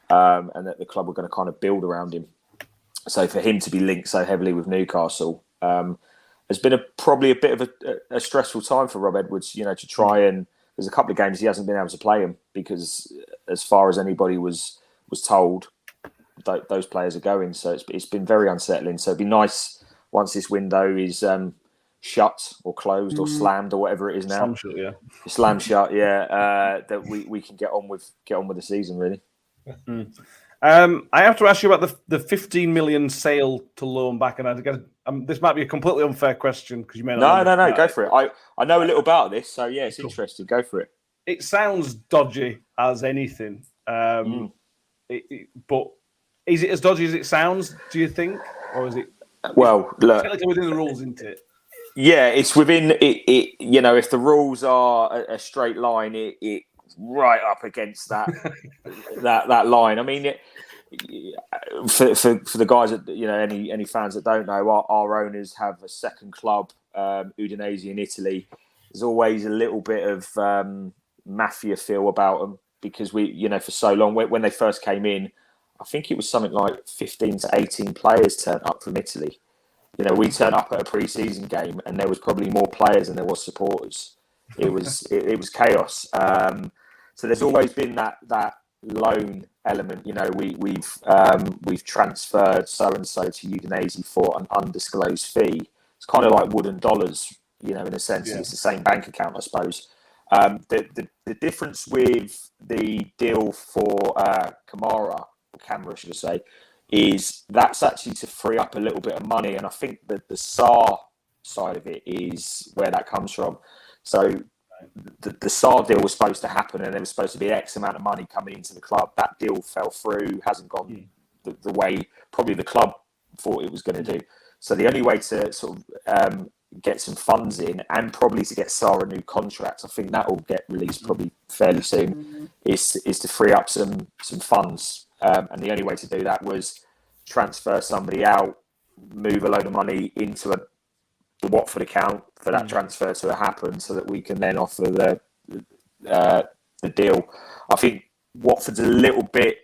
and that the club were going to kind of build around him. So for him to be linked so heavily with Newcastle has been probably a bit of a stressful time for Rob Edwards, to try and... There's a couple of games he hasn't been able to play them because, as far as anybody was told, those players are going. So it's been very unsettling. So it'd be nice once this window is shut or closed or slammed or whatever it is now. Slam shut, yeah. That we can get on with the season, really. I have to ask you about the 15 million sale to loan back, and this might be a completely unfair question because you may not. No, go for it. I know a little about this, so yeah, it's interesting. Go for it. It sounds dodgy as anything, but is it as dodgy as it sounds? Do you think, or is it? Well, look, technically within the rules, isn't it? Yeah, it's within it. If the rules are a straight line, it right up against that that line. I mean, for the guys that any fans that don't know, our owners have a second club, Udinese in Italy. There's always a little bit of mafia feel about them because we, for so long when they first came in, I think it was something like 15 to 18 players turned up from Italy. We turned up at a pre-season game and there was probably more players than there was supporters. It was chaos. So there's always been that loan element. We've transferred so and so to Udinese for an undisclosed fee. It's kind of like wooden dollars, in a sense. Yeah. It's the same bank account, I suppose. The difference with the deal for Camara, should I say, is that's actually to free up a little bit of money, and I think that the Sarr side of it is where that comes from. So the Sarr deal was supposed to happen, and there was supposed to be X amount of money coming into the club. That deal fell through, hasn't gone the way probably the club thought it was going to do. So the only way to sort of get some funds in, and probably to get Sarr a new contract, I think that will get released probably fairly soon, is to free up some funds. And the only way to do that was transfer somebody out, move a load of money into the Watford account for that transfer to happen, so that we can then offer the deal. I think Watford's a little bit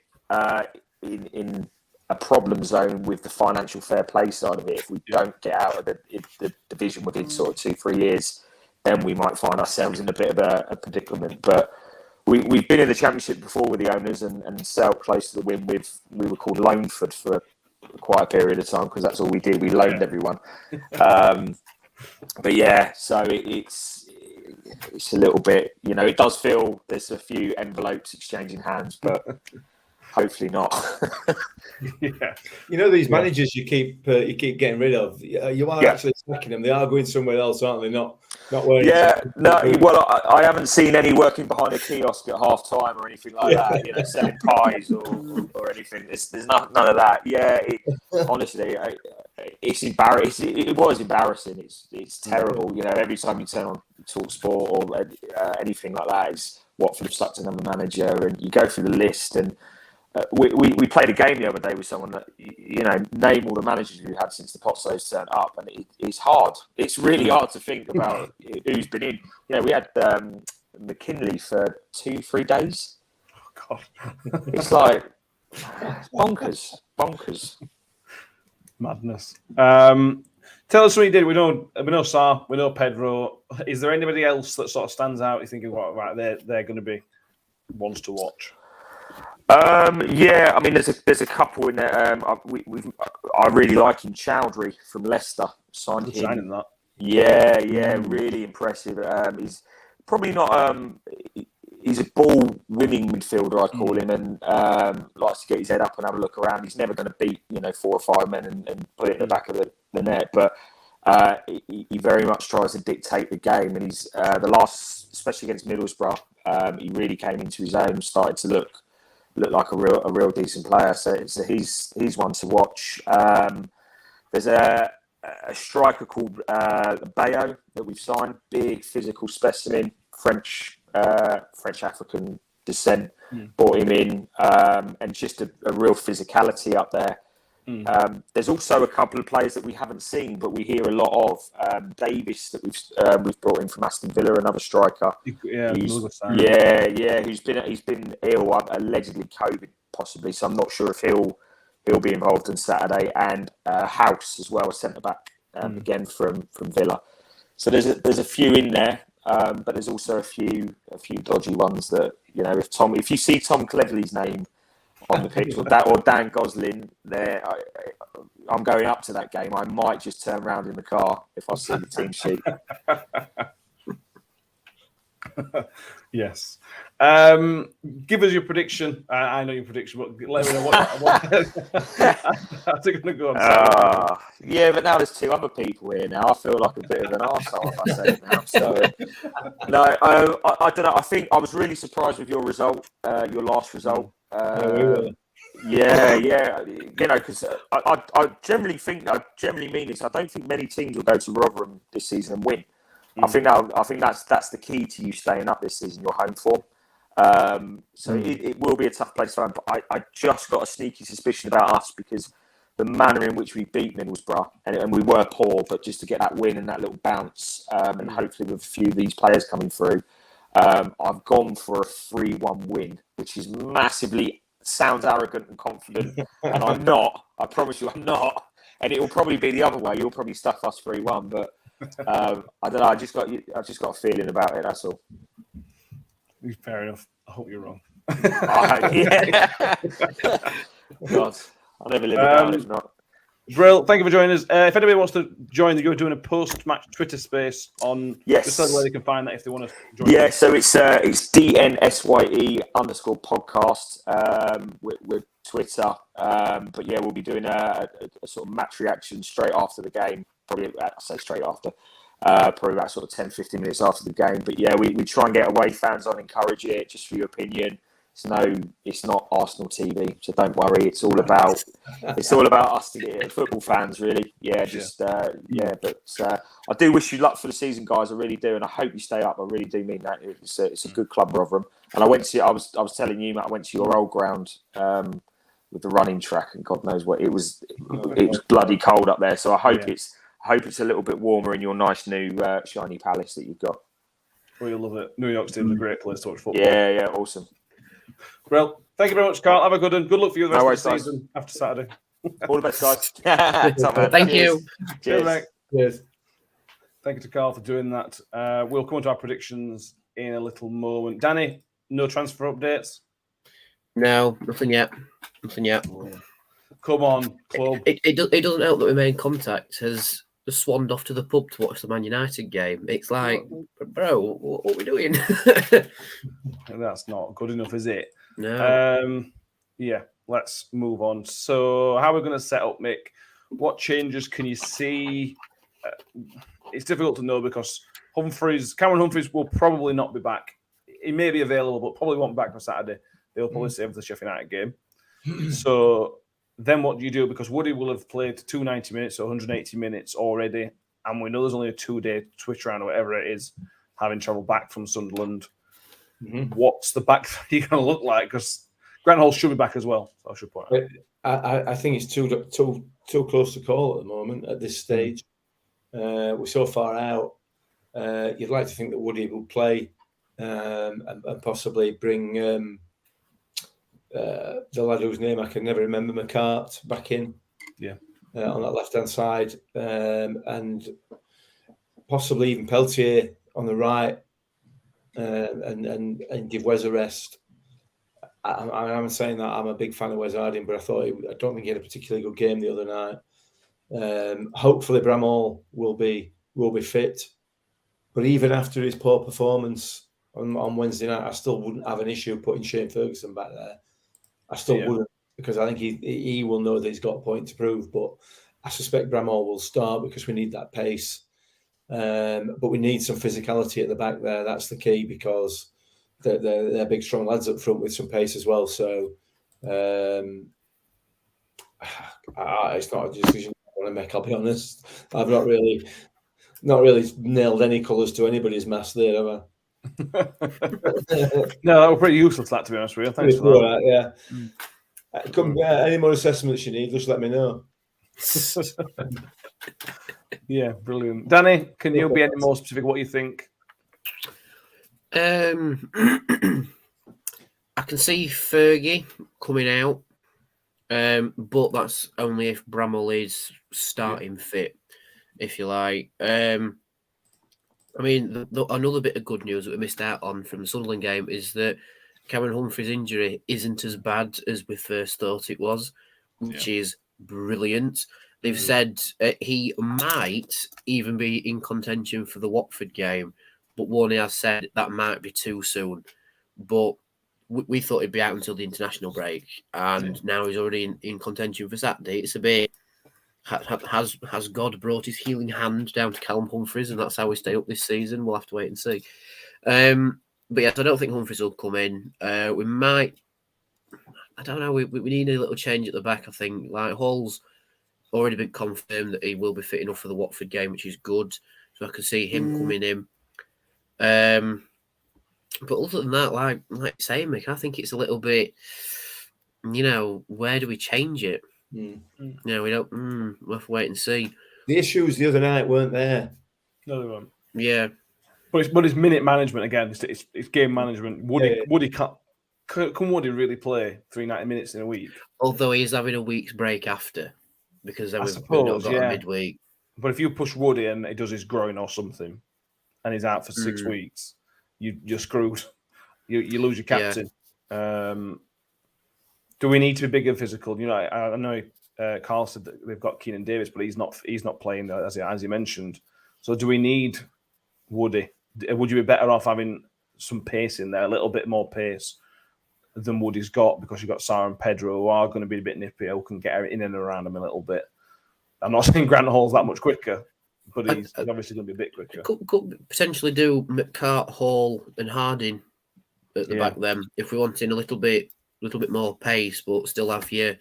in a problem zone with the financial fair play side of it. If we don't get out of the division within sort of 2-3 years, then we might find ourselves in a bit of a predicament. But we've been in the Championship before with the owners and sailed close to the win with, we were called Loanford for quite a period of time, because that's all we did. We loaned everyone. But yeah, so it's it's a little bit, it does feel there's a few envelopes exchanging hands, but hopefully not. Yeah. These managers you keep getting rid of. You are actually sacking them. They are going somewhere else, aren't they? Not where. Yeah. No. Well, I haven't seen any working behind a kiosk at half time or anything like that. Selling pies or anything. There's none of that. Yeah. Honestly, it's embarrassing. It was embarrassing. It's terrible. Every time you turn on Talk Sport or anything like that, it's Watford have sucked another manager, and you go through the list and. We played a game the other day with someone that name all the managers we've had since the Potsos turned up, and it's hard. It's really hard to think about who's been in. We had McKinley for 2-3 days. Oh God, it's like bonkers. Madness. Tell us what you did. We know Sarr, we know Pedro. Is there anybody else that sort of stands out? You thinking, right, they're going to be ones to watch. Yeah, I mean, there's a couple in there. I really like him. Chowdhury from Leicester signed him. Signing that. Yeah, really impressive. He's probably not. He's a ball-winning midfielder, I call him, and likes to get his head up and have a look around. He's never going to beat 4 or 5 men and put it in the back of the net, but he very much tries to dictate the game. And he's the last, especially against Middlesbrough, he really came into his own, started to look like a real decent player. So he's one to watch. There's a striker called Bayo that we've signed, big physical specimen, French African descent. Brought him in, and just a real physicality up there. There's also a couple of players that we haven't seen, but we hear a lot of. Davis that we've brought in from Aston Villa, another striker. Who's been ill, allegedly COVID, possibly. So I'm not sure if he'll be involved on Saturday. And House as well, a centre back, again from Villa. So there's a few in there, but there's also a few dodgy ones that if you see Tom Cleverley's name on the pitch or Dan Gosling there, I'm going up to that game. I might just turn around in the car if I see the team sheet. Yes. Give us your prediction. I know your prediction, but let me know what I think I'm going to go on. Yeah, but now there's 2 other people here now. I feel like a bit of an arsehole if I say it now. So, no, I don't know. I think I was really surprised with your result, your last result. Yeah. Because I generally mean this. I don't think many teams will go to Rotherham this season and win. I think that's the key to you staying up this season. Your home form. So it will be a tough place to run. But I just got a sneaky suspicion about us because the manner in which we beat Middlesbrough, and we were poor, but just to get that win and that little bounce, and hopefully with a few of these players coming through, I've gone for a 3-1 win, which is sounds arrogant and confident, and I'm not. I promise you, I'm not. And it will probably be the other way. You'll probably stuff us 3-1, but I don't know. I just got a feeling about it. That's all. Fair enough. I hope you're wrong. Yeah. God, I'll never live it down if not. Brill, thank you for joining us. If anybody wants to join, you're doing a post-match Twitter space on. Yes. Just tell them where they can find that if they want to join. Yeah, so it's DNSYE_podcast with Twitter. But yeah, we'll be doing a sort of match reaction straight after the game. Probably, I say straight after. Probably about sort of 10-15 minutes after the game. But yeah, we try and get away fans on, encourage it, just for your opinion. It's not Arsenal TV, so don't worry. It's all about us to get football fans, really. Yeah, But I do wish you luck for the season, guys. I really do, and I hope you stay up. I really do mean that. It's a good club, Rotherham. And I was telling you, Matt, I went to your old ground with the running track, and God knows what it was. It was bloody cold up there. So I hope it's a little bit warmer in your nice new shiny palace that you've got. Well, you'll love it. New York City's a great place to watch football. Yeah, awesome. Well, thank you very much, Carl. Have a good one. Good luck for you the rest of the season after Saturday. All the best, guys. Thank you. Cheers. Mate. Cheers. Thank you to Carl for doing that. We'll come on to our predictions in a little moment. Danny, no transfer updates? No, nothing yet. Come on, club. It doesn't help that we made contact. Has just swanned off to the pub to watch the Man United game. It's like, bro, what are we doing? That's not good enough, is it? No. Yeah, let's move on. So, how are we going to set up, Mick? What changes can you see? It's difficult to know because Cameron Humphreys will probably not be back. He may be available, but probably won't be back for Saturday. They'll probably save for the Sheffield United game. So then what do you do? Because Woody will have played 290 minutes or 180 minutes already, and we know there's only a 2-day twitch round or whatever it is, having travelled back from Sunderland. What's the back three going to look like? Because Grant Hall should be back as well. I should point out. I think it's too close to call at the moment at this stage. We're so far out. You'd like to think that Woody will play and possibly bring the lad whose name I can never remember, McCart, back in. Yeah. On that left-hand side. And possibly even Peltier on the right and give Wes a rest. I'm saying that I'm a big fan of Wes Harding, but I don't think he had a particularly good game the other night. Hopefully Bramall will be fit, but even after his poor performance on Wednesday night, I still wouldn't have an issue putting Shane Ferguson back there. I still wouldn't, because I think he will know that he's got a point to prove. But I suspect Bramall will start because we need that pace, but we need some physicality at the back there. That's the key, because they're big, strong lads up front with some pace as well. So it's not a decision I want to make. I'll be honest. I've not really nailed any colours to anybody's mast there, have I? No, that was pretty useless, that, to be honest with you. Thanks for that. Yeah. Any more assessments you need, just let me know. Yeah, brilliant. Danny, can you be any more specific what you think? I can see Fergie coming out, but that's only if Bramall is starting fit, if you like. I mean, another bit of good news that we missed out on from the Sunderland game is that Cameron Humphreys' injury isn't as bad as we first thought it was, which is brilliant. They've said he might even be in contention for the Watford game, but Warney has said that might be too soon. But we thought he'd be out until the international break, and now he's already in contention for Saturday. It's a bit... Has God brought his healing hand down to Callum Humphreys, and that's how we stay up this season? We'll have to wait and see. But yes, I don't think Humphreys will come in. We might... I don't know. We need a little change at the back, I think. Like, Hall's already been confirmed that he will be fit enough for the Watford game, which is good. So I can see him coming in. But other than that, like you say, Mick, I think it's a little bit, where do we change it? We don't. We'll have to wait and see. The issues the other night weren't there. No, they weren't. Yeah. But it's minute management again. It's game management. Woody can't. Can Woody really play 390 minutes in a week? Although he's having a week's break after, because then we've not got a midweek. But if you push Woody and he does his groin or something, and he's out for 6 weeks, you're screwed. You lose your captain. Yeah. Do we need to be big and physical? I know Carl said that they've got Keenan Davis, but he's not playing as he mentioned. So do we need Woody? Would you be better off having some pace in there, a little bit more pace than Woody's got, because you've got Sarr and Pedro who are going to be a bit nippy, who can get in and around him a little bit. I'm not saying Grant Hall's that much quicker, but he's obviously going to be a bit quicker. Could potentially do McCart, Hall, and Harding at the back then, if we wanted a little bit more pace, but still have your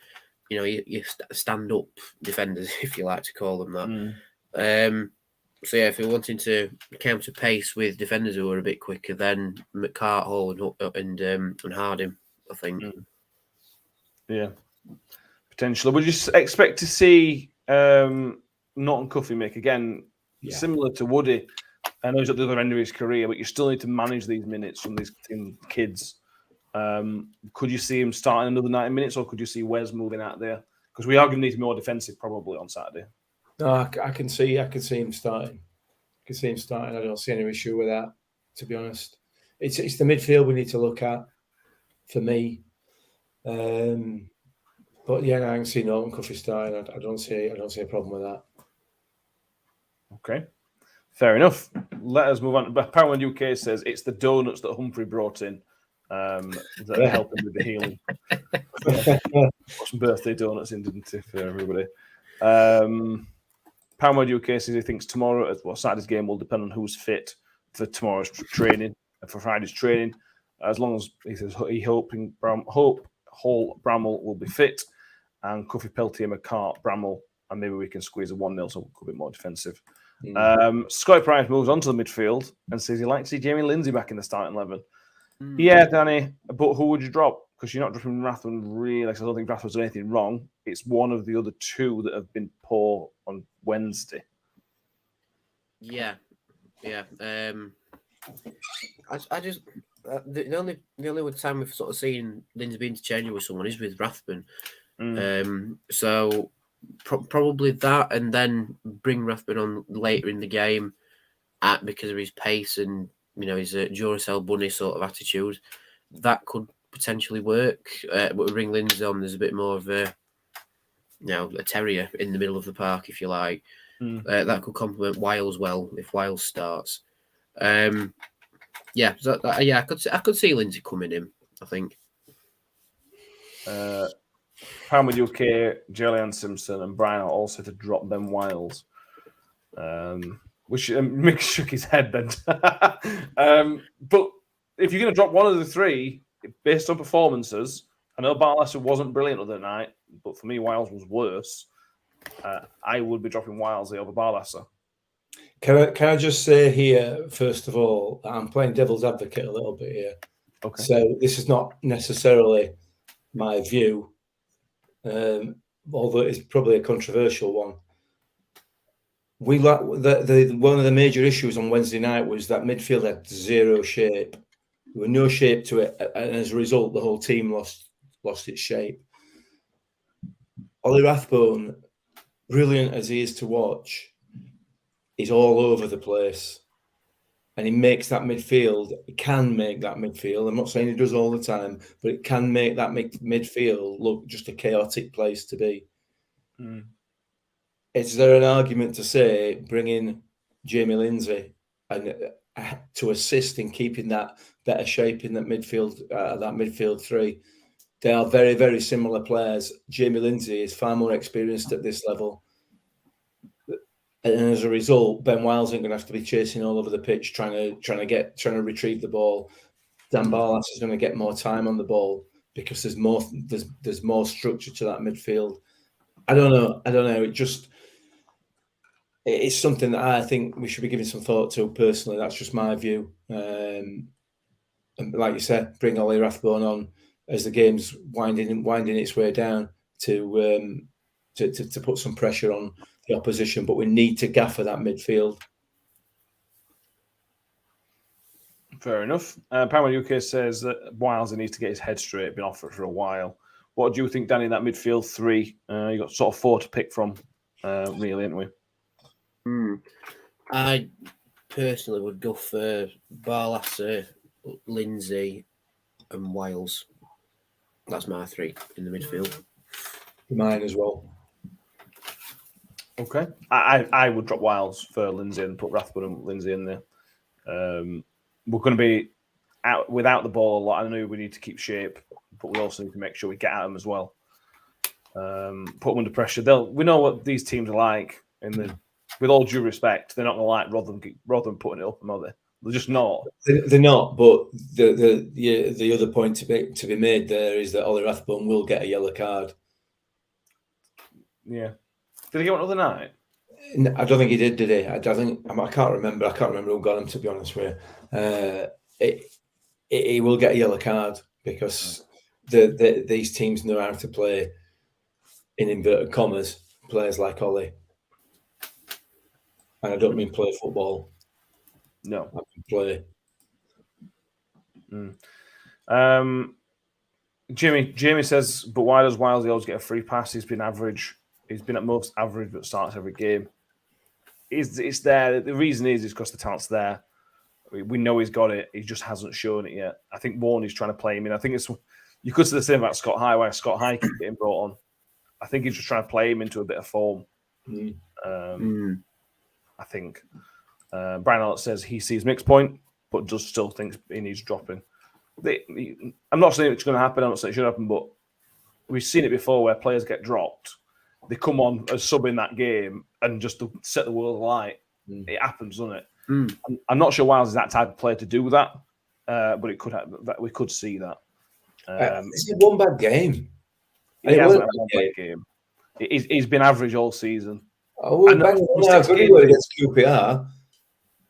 stand-up defenders, if you like to call them that. So yeah, if we're wanting to counter pace with defenders who are a bit quicker, then McCart, Hall, and Harding, I think. Yeah, potentially. Would you expect to see Norton Cuffy make again similar to Woody? I know he's at the other end of his career, but you still need to manage these minutes from these kids. Could you see him starting another 90 minutes, or could you see Wes moving out there? Because we are going to need to be more defensive probably on Saturday. No, I can see him starting. I don't see any issue with that, to be honest. It's the midfield we need to look at, for me. But yeah, I can see Norton Cuffy starting. I don't see a problem with that. Okay. Fair enough. Let us move on. Power UK says it's the donuts that Humphrey brought in that are helping with the healing. Got some birthday donuts in, didn't he, for everybody? Power UK says he thinks tomorrow, Saturday's game will depend on who's fit for tomorrow's training, for Friday's training. As long as he says Hall Bramall will be fit, and Cuffy Peltier, McCart, Bramall, and maybe we can squeeze a 1-0 so a bit more defensive. Scotty Price moves on to the midfield and says he'd like to see Jamie Lindsay back in the starting 11. Yeah, Danny, but who would you drop? Because you're not dropping Rathbone really. I don't think Rathbone's done anything wrong. It's one of the other two that have been poor on Wednesday. Yeah. I just the only time we've sort of seen Lindsay be interchangeable with someone is with Rathbone. So probably that, and then bring Rathbone on later in the game because of his pace and his Duracell bunny sort of attitude. That could potentially work. But we bring Lindsay on. There's a bit more of a terrier in the middle of the park, if you like. That could complement Wiles well if Wiles starts. I could see Lindsay coming in, I think. Palmer UK, Julian Simpson, and Brian are also to drop Ben Wiles. Which Mick shook his head then. But if you're going to drop one of the three, based on performances, I know Barlasser wasn't brilliant the other night, but for me, Wiles was worse. I would be dropping Wiles over Barlasser. Can I just say here, first of all, I'm playing devil's advocate a little bit here. Okay. So this is not necessarily my view, although it's probably a controversial one. One of the major issues on Wednesday night was that midfield had zero shape. There was no shape to it, and as a result, the whole team lost its shape. Ollie Rathbone, brilliant as he is to watch, is all over the place, and he makes that midfield. He can make that midfield. I'm not saying he does all the time, but it can make that midfield look just a chaotic place to be. Is there an argument to say bringing Jamie Lindsay and to assist in keeping that better shape in that midfield three? They are very, very similar players. Jamie Lindsay is far more experienced at this level. And as a result, Ben Wiles ain't going to have to be chasing all over the pitch trying to retrieve the ball. Dan Barlass is going to get more time on the ball because there's more structure to that midfield. I don't know. It's something that I think we should be giving some thought to personally. That's just my view. And like you said, bring Ollie Rathbone on as the game's winding its way down to put some pressure on the opposition. But we need to gaffer that midfield. Fair enough. Power UK says that Wiles needs to get his head straight. Been off it for a while. What do you think, Danny? That midfield three, you got sort of four to pick from, really, haven't we? I personally would go for Barlasser, Lindsay, and Wiles. That's my three in the midfield. Mine as well. Okay. I would drop Wiles for Lindsay and put Rathbone and Lindsay in there. We're going to be out without the ball a lot. I know we need to keep shape, but we also need to make sure we get at them as well. Put them under pressure. We know what these teams are like. With all due respect, they're not going to like Rotherham putting it up, are they? They're just not. They're not. But the other point to be made there is that Ollie Rathbone will get a yellow card. Yeah. Did he get one the other night? I don't think he did he? I can't remember. I can't remember who got him, to be honest with you. He will get a yellow card because these teams know how to play, in inverted commas, players like Ollie. And I don't mean play football. No. I mean play. Jamie says, but why does Wiles always get a free pass? He's been average. He's been at most average, but starts every game. It's there. The reason is because the talent's there. We know he's got it. He just hasn't shown it yet. I think Warney's trying to play him in. I think you could say the same about Scott High, where Scott High keeps getting brought on. I think he's just trying to play him into a bit of form. I think. Brian Elliott says he sees Mick's point, but just still thinks he needs dropping. I'm not saying it's going to happen. I'm not saying it should happen, but we've seen it before where players get dropped. They come on as sub in that game and just to set the world alight. It happens, doesn't it? I'm not sure Wiles is that type of player to do that, but it could happen. We could see that. It's one bad game. He hasn't had one bad game. He's been average all season. Oh, we're banging on how good he were against QPR.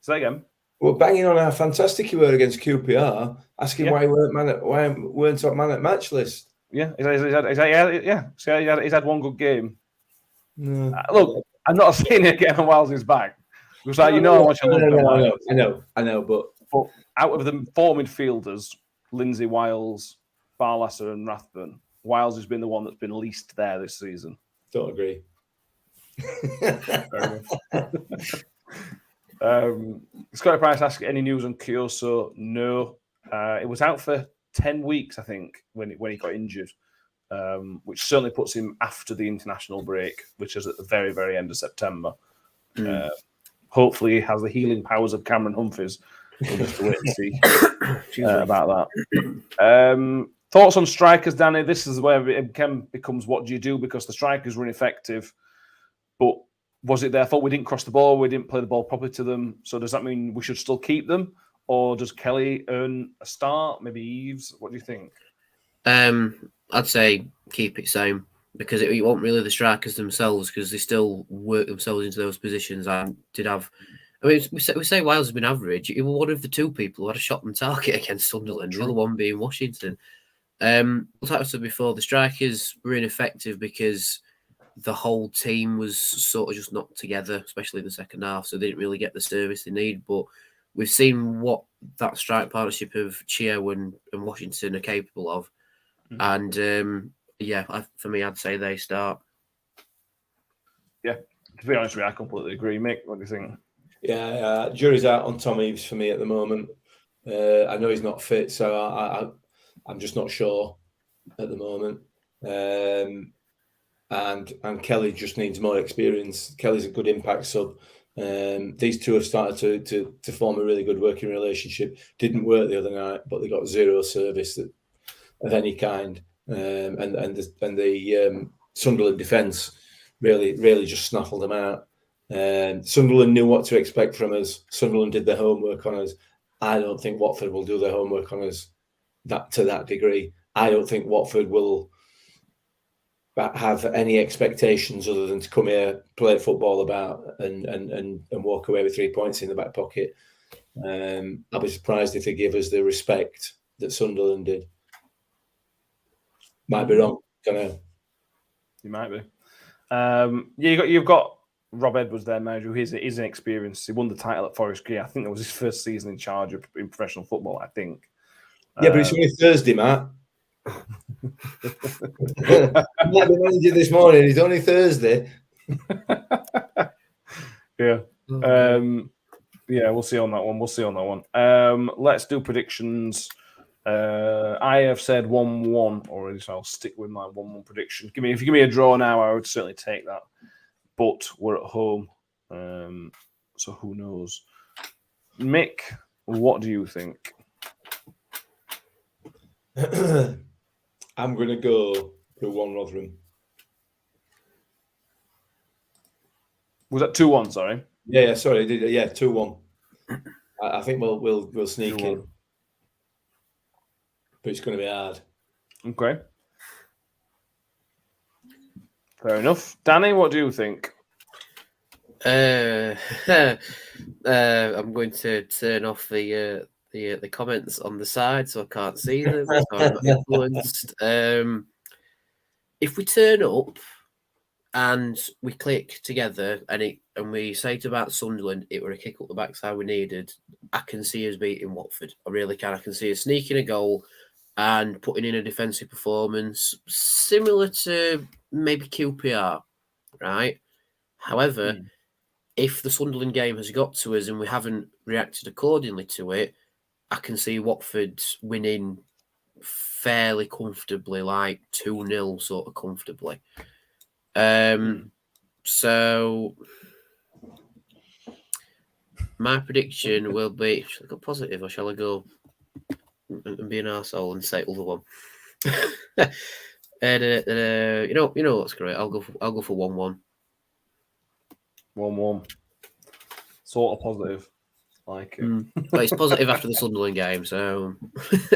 Say again. We're banging on how fantastic he were against QPR, asking why he weren't top man at match list. Yeah, he's had one good game. No. Look, I'm not saying it getting on Wiles' back. Because I want you I know, but out of the four midfielders, Lindsay, Wiles, Barlasser, and Rathburn, Wiles has been the one that's been least there this season. Don't agree. Scotty Price asked any news on Kyoso. No, it was out for 10 weeks, I think, when he got injured, which certainly puts him after the international break, which is at the very, very end of September. Hopefully, he has the healing powers of Cameron Humphreys. We'll just wait and see about that. Thoughts on strikers, Danny? This is where it becomes what do you do, because the strikers were ineffective, but was it their fault we didn't cross the ball, we didn't play the ball properly to them? So does that mean we should still keep them? Or does Kelly earn a start? Maybe Eves? What do you think? I'd say keep it same, because it won't really the strikers themselves, because they still work themselves into those positions. We say Wiles has been average. He was one of the two people who had a shot on target against Sunderland, the other one being Washington. Like I said before, the strikers were ineffective because the whole team was sort of just not together, especially in the second half, so they didn't really get the service they need. But we've seen what that strike partnership of Chio and Washington are capable of. And for me, I'd say they start. Yeah, to be honest with you, I completely agree. Mick, what do you think? Yeah, jury's out on Tom Eves for me at the moment. I know he's not fit, so I'm just not sure at the moment. And Kelly just needs more experience. Kelly's a good impact sub. These two have started to form a really good working relationship. Didn't work the other night, but they got zero service of any kind. And the Sunderland defence really just snaffled them out. Sunderland knew what to expect from us. Sunderland did their homework on us. I don't think Watford will do their homework on us to that degree. I don't think Watford will have any expectations other than to come here, play football about, and walk away with 3 points in the back pocket. I'll be surprised if they give us the respect that Sunderland did. Might be wrong. Don't know. You might be. You've got Rob Edwards there, manager, who is an experienced. He won the title at Forest Green. I think that was his first season in charge in professional football, I think. Yeah, but it's only Thursday, Matt. I might be manager this morning. It's only Thursday. Yeah. We'll see on that one. Let's do predictions. I have said 1-1 already, so I'll stick with my 1-1 prediction. If you give me a draw now, I would certainly take that. But we're at home, so who knows? Mick, what do you think? I'm going to go with 1 Rotherham. Was that 2-1? Sorry. Yeah. Sorry. 2-1. I think we'll sneak 2-1. In, but it's going to be hard. Okay. Fair enough. Danny, what do you think? I'm going to turn off the comments on the side so I can't see them. So I'm not influenced. If we turn up and we click together and we say to about Sunderland, it were a kick up the backside we needed, I can see us beating Watford. I really can. I can see us sneaking a goal and putting in a defensive performance similar to maybe QPR, right? However, if the Sunderland game has got to us and we haven't reacted accordingly to it, I can see Watford winning fairly comfortably, like 2-0 sort of comfortably. So My prediction will be: shall I go positive or shall I go and be an arsehole and say other one? You know what's great. I'll go for 1-1. 1-1. Sort of positive. Like it. But it's positive after the Sunderland game, so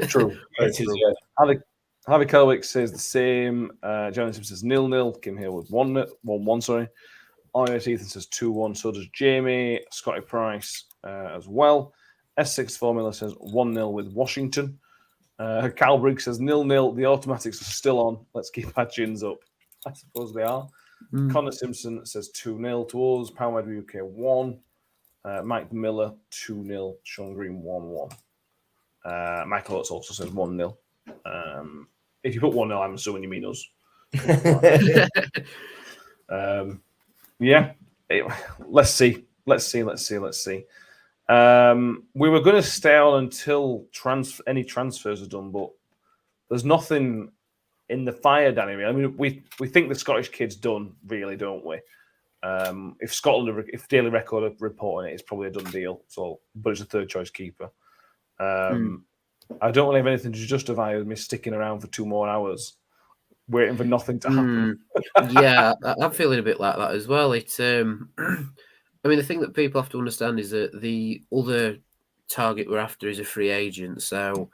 True. It is, True. yeah. Harvey Kelwick says the same. Johnny Simpson says 0-0. Kim Hill with 1-1. Sorry. Iris Ethan says 2-1. So does Jamie. Scotty Price as well. S6 Formula says 1-0 with Washington. Cal Briggs says 0-0. The automatics are still on. Let's keep our chins up. I suppose they are. Connor Simpson says 2-0 to us. Power UK 1. Mike Miller 2-0. Sean Green 1-1. Michael Oates also says 1-0. If you put 1-0, I'm assuming you mean us. Yeah. Let's see. We were going to stay on until any transfers are done, but there's nothing in the fire, Danny. I mean, we think the Scottish kid's done, really, don't we? If Daily Record are reporting it, it's probably a done deal. So, but it's a third choice keeper. I don't really have anything to justify me sticking around for 2 more hours, waiting for nothing to happen. Yeah, I'm feeling a bit like that as well. It, I mean, the thing that people have to understand is that the other target we're after is a free agent, so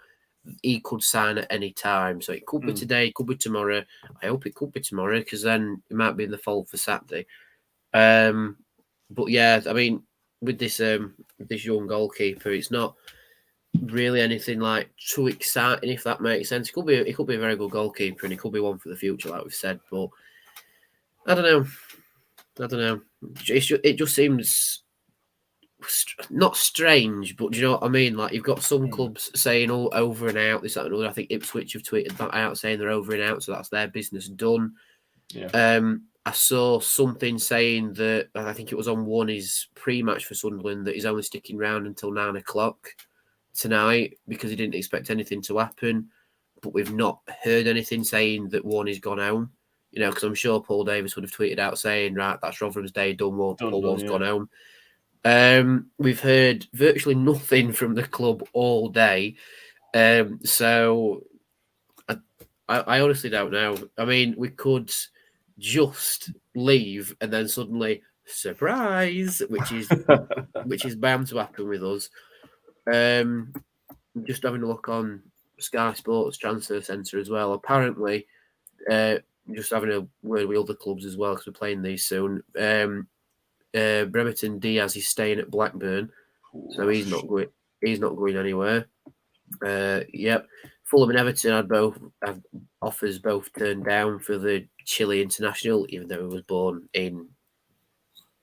he could sign at any time. So it could be today, it could be tomorrow. I hope it could be tomorrow because then it might be in the fold for Saturday. But yeah, I mean, with this young goalkeeper, it's not really anything like too exciting, if that makes sense. He could be a very good goalkeeper, and he could be one for the future, like we've said. But I don't know. It just seems not strange, but do you know what I mean? Like you've got some clubs saying all over and out, this, that, and other. I think Ipswich have tweeted that out saying they're over and out, so that's their business done. Yeah. I saw something saying that I think it was on his pre-match for Sunderland that he's only sticking around until 9 o'clock tonight because he didn't expect anything to happen. But we've not heard anything saying that Warney's gone home. You know, because I'm sure Paul Davis would have tweeted out saying, right, that's Rotherham's day done. Paul Warne's gone home. We've heard virtually nothing from the club all day. So I honestly don't know. I mean, we could just leave and then suddenly surprise, which is bound to happen with us. Just having a look on Sky Sports Transfer Centre as well. Apparently, just having a word with other clubs as well because we're playing these soon. Brereton Diaz is staying at Blackburn, so he's not going anywhere. Yep. Fulham and Everton have offers both turned down for the Chile international, even though he was born in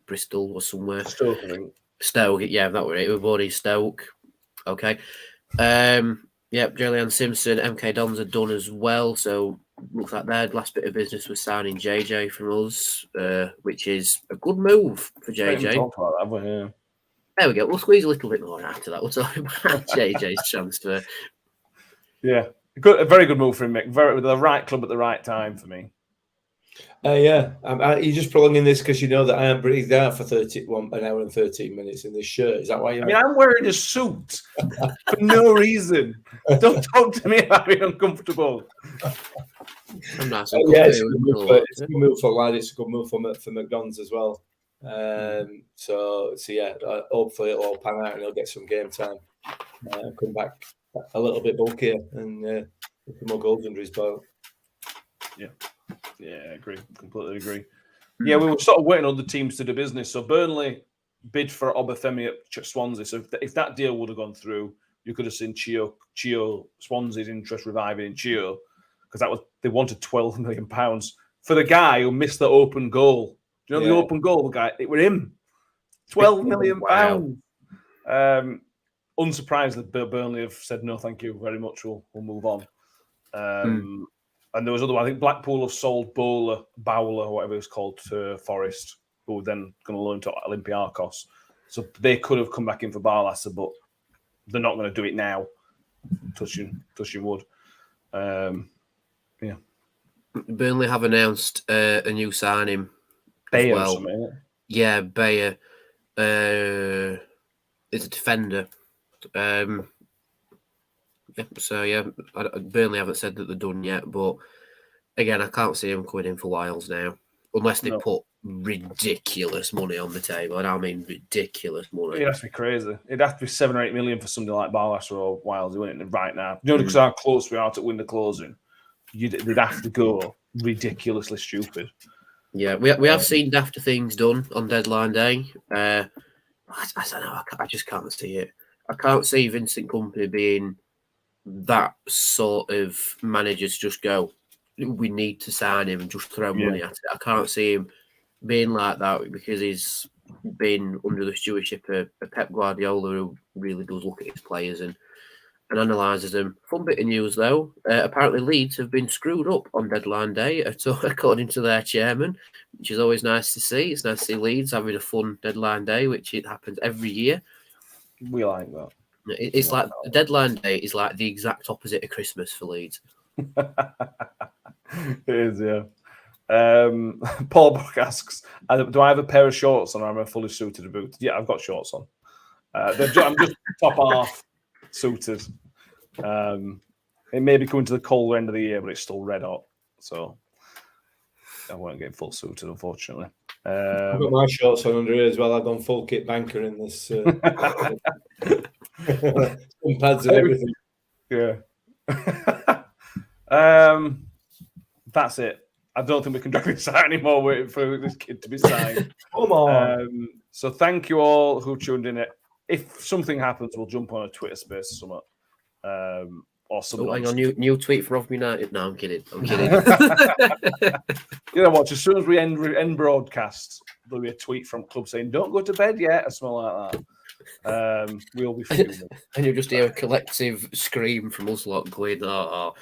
Bristol or somewhere. Stoke, I think. Stoke, yeah, that were it. He was born in Stoke. Okay. Yep, Julian Simpson, MK Dons are done as well. So looks like their last bit of business was signing JJ from us, which is a good move for JJ. Talk about that, haven't we? Yeah. There we go. We'll squeeze a little bit more after that. We'll talk about JJ's transfer. Yeah, a very good move for him, Mick. The right club at the right time for me. Yeah, you're just prolonging this because you know that I am breathed out for an hour and 13 minutes in this shirt. Is that why you? I mean, I'm wearing a suit for no reason. Don't talk to me about being uncomfortable. I'm not it's a good move for Lad. It's a good move for McDonald's as well. So yeah, hopefully it'll all pan out and he'll get some game time. Come back a little bit bulkier and put some more goals under his belt. Yeah, agree. Completely agree. Yeah, we were sort of waiting on the teams to do business. So Burnley bid for Obafemi at Swansea. So if that deal would have gone through, you could have seen Chio Swansea's interest reviving in Chio because they wanted £12 million for the guy who missed the open goal. Do you know the open goal? The guy, it was him. £12 million. Wow. Unsurprised that Burnley have said no, thank you very much. We'll move on. And there was other one. I think Blackpool have sold Bowler, or whatever it's called, to Forest, who were then going to loan to Olympiacos. So they could have come back in for Barlasser, but they're not going to do it now. Touching wood. Yeah. Burnley have announced a new signing Bayer as well. Yeah, Bayer. is a defender. Burnley haven't said that they're done yet, but again, I can't see him coming in for Wiles now, unless they put ridiculous money on the table, and I mean ridiculous money. It'd have to be crazy. It'd have to be 7 or 8 million for somebody like Barlas or Wiles doing it right now. Because how close we are to win the closing, they'd have to go ridiculously stupid. Yeah, we have seen dafter things done on deadline day. I don't know. I just can't see it. I can't see Vincent Kompany being that sort of manager to just go, we need to sign him and just throw money at it. I can't see him being like that because he's been under the stewardship of Pep Guardiola, who really does look at his players and analyses them. Fun bit of news, though. Apparently Leeds have been screwed up on deadline day, according to their chairman, which is always nice to see. It's nice to see Leeds having a fun deadline day, which it happens every year. We like that. It's like deadline day is like the exact opposite of Christmas for Leeds. It is, yeah. Paul Brook asks, do I have a pair of shorts on or am I fully suited to boot? Yeah, I've got shorts on. I'm just top half suited. It may be coming to the colder end of the year, but it's still red hot. So I won't get full suited, unfortunately. I've got my shorts on under here as well. I've gone full kit banker in this. Some pads and everything. Yeah. That's it. I don't think we can drag this out anymore waiting for this kid to be signed. Come on. So thank you all who tuned in. If something happens, we'll jump on a Twitter space or something. Or something. Oh, hang on, new tweet from Rob United. No, I'm kidding. You know what? As soon as we end broadcast, there'll be a tweet from club saying, "Don't go to bed yet," or something like that. We'll be fuming. And you'll just hear a collective scream from us lot going, oh.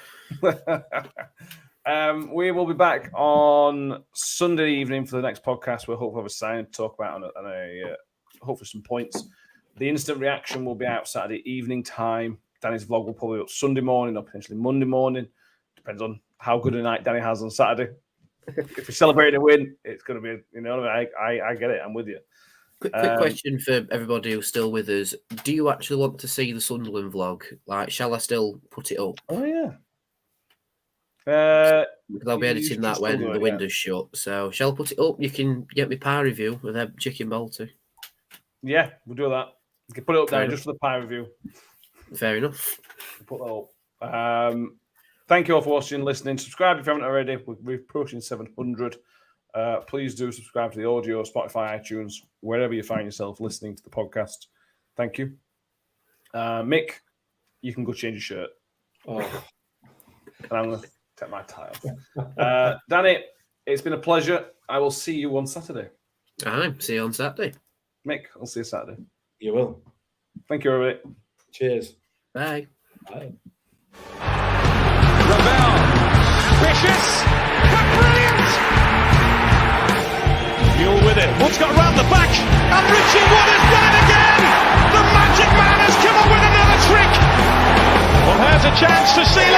We will be back on Sunday evening for the next podcast. We'll hopefully have a sign to talk about and hopefully some points. The instant reaction will be out Saturday evening time. Danny's vlog will probably be up Sunday morning or potentially Monday morning. Depends on how good a night Danny has on Saturday. If we celebrate a win, it's going to be, I get it. I'm with you. Quick question for everybody who's still with us. Do you actually want to see the Sunderland vlog? Like, shall I still put it up? Oh, yeah. Because I'll be editing that when the window's shut. So, shall I put it up? You can get me pie review with a chicken balti. Yeah, we'll do that. You can put it up there just for the pie review. Fair enough. Put that up. Thank you all for watching, listening. Subscribe if you haven't already. We're approaching 700. Please do subscribe to the audio, Spotify, iTunes, wherever you find yourself listening to the podcast. Thank you. Mick, you can go change your shirt. Oh. And I'm going to take my tie off. Danny, it's been a pleasure. I will see you on Saturday. Aye, see you on Saturday. Mick, I'll see you Saturday. You will. Thank you, everybody. Cheers. Bye. Bye. Ravel, vicious, brilliant. Mule with it. Wood's got around the back, and Richie Wood has done it again. The magic man has come up with another trick. Well, here's a chance to seal it.